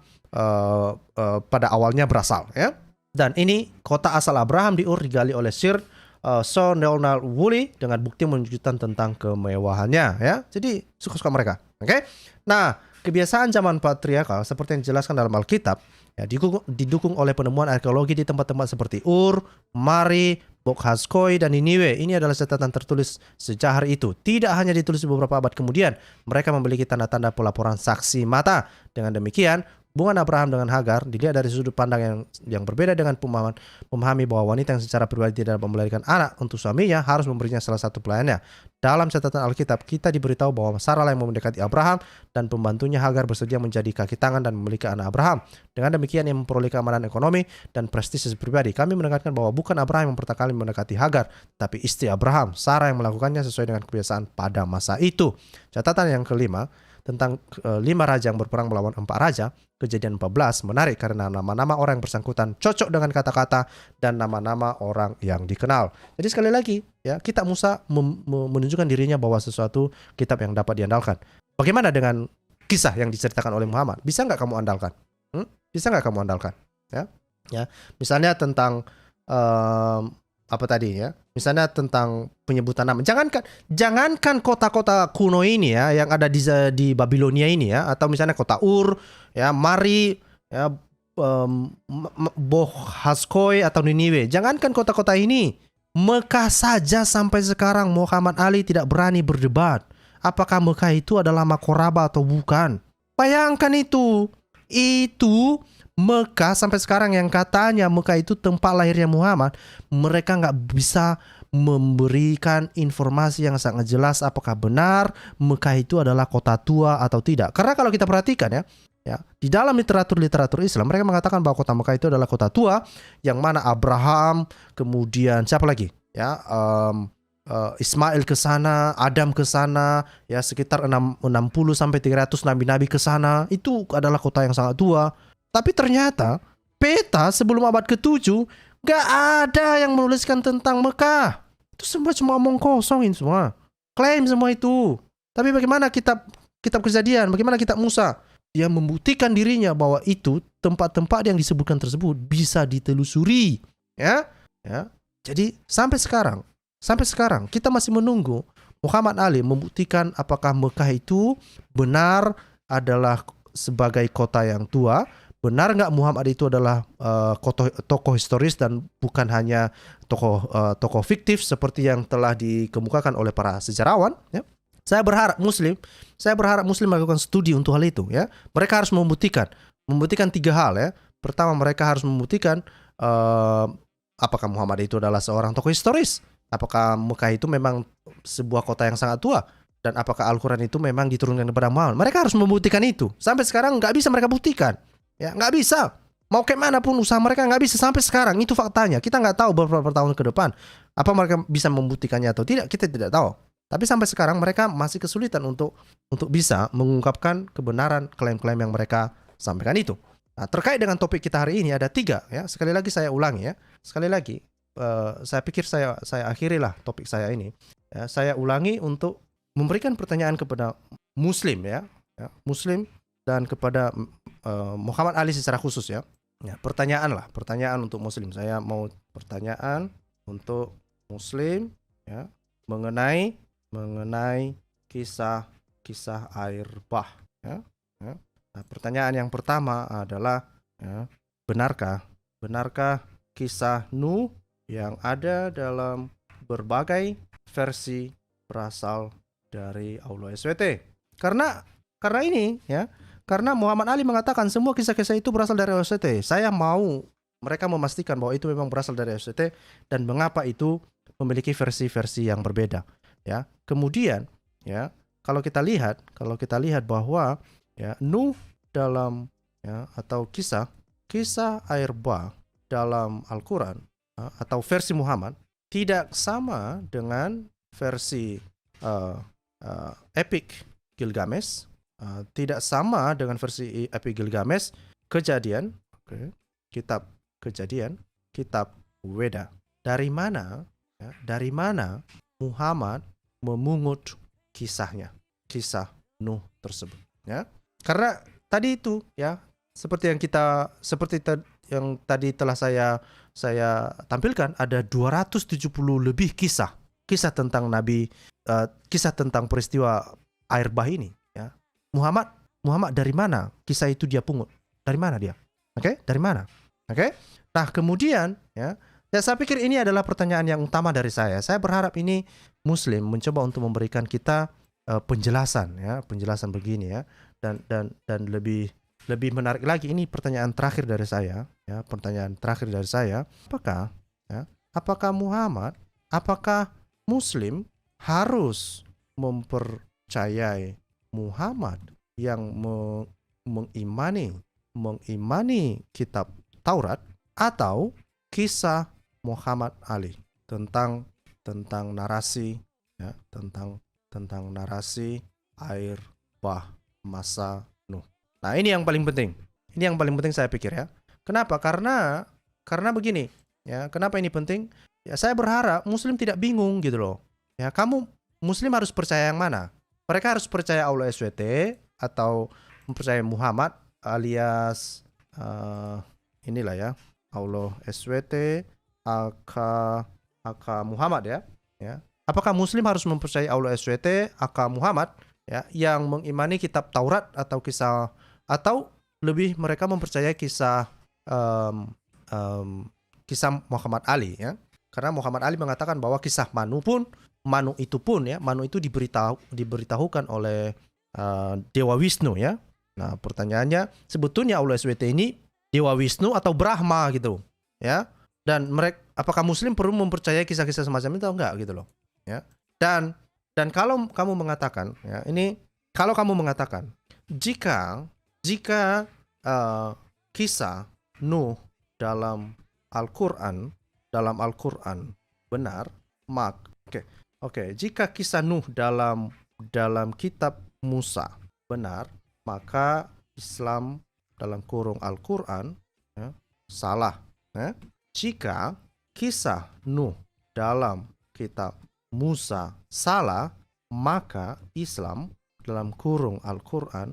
pada awalnya berasal ya. Dan ini kota asal Abraham di Ur digali oleh Sir Sonelnal Wuli dengan bukti menunjukkan tentang kemewahannya ya. Jadi suka-suka mereka. Oke. Nah, kebiasaan zaman patriarkal seperti yang dijelaskan dalam Alkitab ya, didukung oleh penemuan arkeologi di tempat-tempat seperti Ur, Mari, Boghazkoy, dan Niniwe. Ini adalah catatan tertulis sejak hari itu. Tidak hanya ditulis beberapa abad kemudian, mereka memiliki tanda-tanda pelaporan saksi mata. Dengan demikian, hubungan Abraham dengan Hagar dilihat dari sudut pandang yang berbeda dengan memahami bahwa wanita yang secara pribadi tidak dapat melahirkan anak untuk suaminya harus memberinya salah satu pelayannya. Dalam catatan Alkitab, kita diberitahu bahwa Sarah yang mendekati Abraham dan pembantunya Hagar bersedia menjadi kaki tangan dan memiliki anak Abraham. Dengan demikian ia memperoleh keamanan ekonomi dan prestise pribadi. Kami menekankan bahwa bukan Abraham yang pertama kali mendekati Hagar, tapi istri Abraham, Sarah, yang melakukannya sesuai dengan kebiasaan pada masa itu. Catatan yang kelima, tentang 5 raja yang berperang melawan 4 raja, Kejadian 14, menarik karena nama-nama orang yang bersangkutan cocok dengan kata-kata dan nama-nama orang yang dikenal. Jadi sekali lagi, ya, kitab Musa menunjukkan dirinya bahwa sesuatu kitab yang dapat diandalkan. Bagaimana dengan kisah yang diceritakan oleh Muhammad? Bisa nggak kamu andalkan? Bisa nggak kamu andalkan? Ya, misalnya tentang apa tadi ya? Misalnya tentang penyebutan nama. Jangankan kota-kota kuno ini ya, yang ada di Babilonia ini ya, atau misalnya kota Ur, ya, Mari, ya, Bohaskoi atau Niniwe. Jangankan kota-kota ini, Mekah saja sampai sekarang Muhammad Ali tidak berani berdebat. Apakah Mekah itu adalah Makoraba atau bukan? Bayangkan itu. Itu Mekah sampai sekarang yang katanya Mekah itu tempat lahirnya Muhammad, mereka nggak bisa memberikan informasi yang sangat jelas apakah benar Mekah itu adalah kota tua atau tidak. Karena kalau kita perhatikan ya, di dalam literatur Islam mereka mengatakan bahwa kota Mekah itu adalah kota tua, yang mana Abraham, kemudian siapa lagi? Ya, Ismail ke sana, Adam ke sana, ya sekitar 60 sampai 300 nabi-nabi ke sana. Itu adalah kota yang sangat tua. Tapi ternyata peta sebelum abad ke-7 gak ada yang menuliskan tentang Mekah. Itu semua cuma omong kosong ini semua. Klaim semua itu. Tapi bagaimana kitab Kejadian, bagaimana kitab Musa? Dia membuktikan dirinya bahwa itu tempat-tempat yang disebutkan tersebut bisa ditelusuri. Ya. Jadi sampai sekarang kita masih menunggu Muhammad Ali membuktikan apakah Mekah itu benar adalah sebagai kota yang tua. Benar nggak Muhammad itu adalah tokoh historis dan bukan hanya tokoh fiktif seperti yang telah dikemukakan oleh para sejarawan? Ya. Saya berharap Muslim melakukan studi untuk hal itu. Ya. Mereka harus membuktikan 3 hal. Ya. Pertama, mereka harus membuktikan apakah Muhammad itu adalah seorang tokoh historis, apakah Mekah itu memang sebuah kota yang sangat tua, dan apakah Al-Quran itu memang diturunkan kepada Muhammad. Mereka harus membuktikan itu. Sampai sekarang nggak bisa mereka buktikan. Ya, nggak bisa. Mau kayak mana pun usaha mereka nggak bisa sampai sekarang. Itu faktanya. Kita nggak tahu beberapa tahun ke depan apa mereka bisa membuktikannya atau tidak. Kita tidak tahu. Tapi sampai sekarang mereka masih kesulitan untuk bisa mengungkapkan kebenaran klaim-klaim yang mereka sampaikan itu. Nah, terkait dengan topik kita hari ini ada 3. Ya, sekali lagi saya ulangi ya. Sekali lagi, saya pikir saya akhirilah topik saya ini. Ya, saya ulangi untuk memberikan pertanyaan kepada Muslim ya Muslim dan kepada Muhammad Ali secara khusus ya. Pertanyaan untuk Muslim. Saya mau pertanyaan untuk Muslim ya mengenai kisah air bah ya. Nah, pertanyaan yang pertama adalah ya, benarkah kisah Nuh yang ada dalam berbagai versi berasal dari Allah SWT? Karena ini ya, karena Muhammad Ali mengatakan semua kisah-kisah itu berasal dari SWT. Saya mau mereka memastikan bahwa itu memang berasal dari SWT dan mengapa itu memiliki versi-versi yang berbeda. Ya, kemudian ya kalau kita lihat bahwa ya Nuh dalam ya atau kisah air bah dalam Al-Quran atau versi Muhammad tidak sama dengan versi Epic Gilgamesh. Tidak sama dengan versi Epic Gilgamesh, Kejadian, kitab Kejadian, kitab Weda. Dari mana Muhammad memungut kisah Nuh tersebut? Ya, karena tadi itu ya seperti yang tadi telah saya tampilkan, ada 270 lebih kisah tentang Nabi, kisah tentang peristiwa air bah ini. Muhammad dari mana kisah itu dia pungut? Dari mana dia? Dari mana? Nah, kemudian ya saya pikir ini adalah pertanyaan yang utama dari saya. Saya berharap ini Muslim mencoba untuk memberikan kita penjelasan begini ya dan lebih lebih menarik lagi, ini pertanyaan terakhir dari saya, ya, pertanyaan terakhir dari saya, apakah Muhammad, apakah Muslim harus mempercayai Muhammad yang mengimani kitab Taurat atau kisah Muhammad Ali tentang narasi, ya, tentang narasi air bah masa Nuh. Nah, ini yang paling penting. Ini yang paling penting saya pikir, ya. Kenapa? Karena begini, ya. Kenapa ini penting? Ya, saya berharap Muslim tidak bingung gitu loh. Ya, kamu Muslim harus percaya yang mana? Mereka harus percaya Allah SWT atau mempercayai Muhammad alias inilah, ya, Allah SWT aka Muhammad, ya. Apakah Muslim harus mempercayai Allah SWT aka Muhammad, ya, yang mengimani kitab Taurat atau kisah, atau lebih mereka mempercayai kisah kisah Muhammad Ali, ya. Karena Muhammad Ali mengatakan bahwa kisah Manu itu diberitahukan oleh Dewa Wisnu, ya. Nah, pertanyaannya, sebetulnya Allah SWT ini Dewa Wisnu atau Brahma gitu, ya. Dan mereka, apakah Muslim perlu mempercayai kisah-kisah semacam itu atau enggak gitu loh, ya. Dan kalau kamu mengatakan, ya, ini kalau kamu mengatakan jika kisah Nuh dalam Al-Qur'an benar, jika kisah Nuh dalam kitab Musa benar, maka Islam dalam kurung Al-Qur'an, ya, salah, ya. Jika kisah Nuh dalam kitab Musa salah, maka Islam dalam kurung Al-Qur'an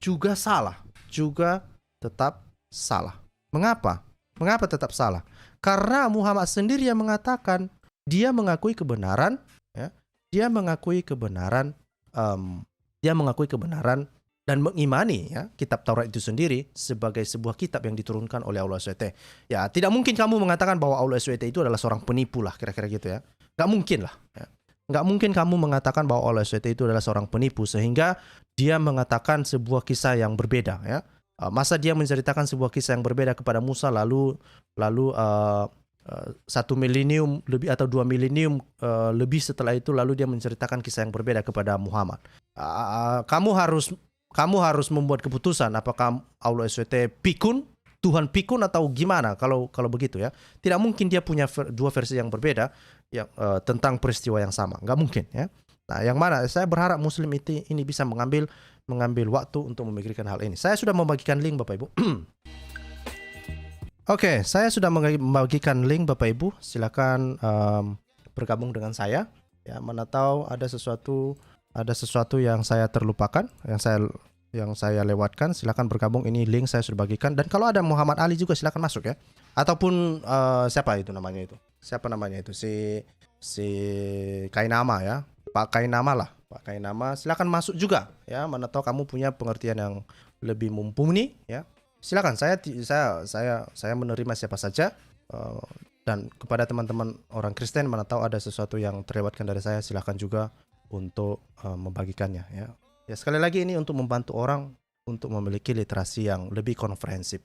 juga salah, juga tetap salah. Mengapa? Mengapa tetap salah? Karena Muhammad sendiri yang mengatakan dia mengakui kebenaran, ya, dia mengakui kebenaran dan mengimani, ya, kitab Taurat itu sendiri sebagai sebuah kitab yang diturunkan oleh Allah SWT. Ya, tidak mungkin kamu mengatakan bahwa Allah SWT itu adalah seorang penipu lah, kira-kira gitu, ya. Nggak mungkin lah, ya. Nggak mungkin kamu mengatakan bahwa Allah SWT itu adalah seorang penipu sehingga dia mengatakan sebuah kisah yang berbeda, ya. Masa dia menceritakan sebuah kisah yang berbeda kepada Musa lalu 1 milenium lebih atau 2 milenium lebih setelah itu lalu dia menceritakan kisah yang berbeda kepada Muhammad. Kamu harus membuat keputusan apakah Allah SWT pikun, Tuhan pikun atau gimana kalau begitu, ya. Tidak mungkin dia punya dua versi yang berbeda yang tentang peristiwa yang sama. Nggak mungkin, ya. Nah, yang mana saya berharap Muslim ini bisa mengambil waktu untuk memikirkan hal ini. Saya sudah membagikan link, Bapak Ibu. Oke, saya sudah membagikan link, Bapak Ibu. Silakan bergabung dengan saya. Ya, mana tahu ada sesuatu yang saya terlupakan, yang saya lewatkan. Silakan bergabung. Ini link saya sudah bagikan. Dan kalau ada Muhammad Ali juga silakan masuk, ya. Ataupun siapa namanya itu? Si Kainama, ya. Pak Kainama lah. Pak Kainama, silakan masuk juga, ya. Mana tahu kamu punya pengertian yang lebih mumpuni, ya. Silakan, saya menerima siapa saja, dan kepada teman-teman orang Kristen, mana tahu ada sesuatu yang terlewatkan dari saya, silakan juga untuk membagikannya, ya. Ya, sekali lagi ini untuk membantu orang untuk memiliki literasi yang lebih komprehensif.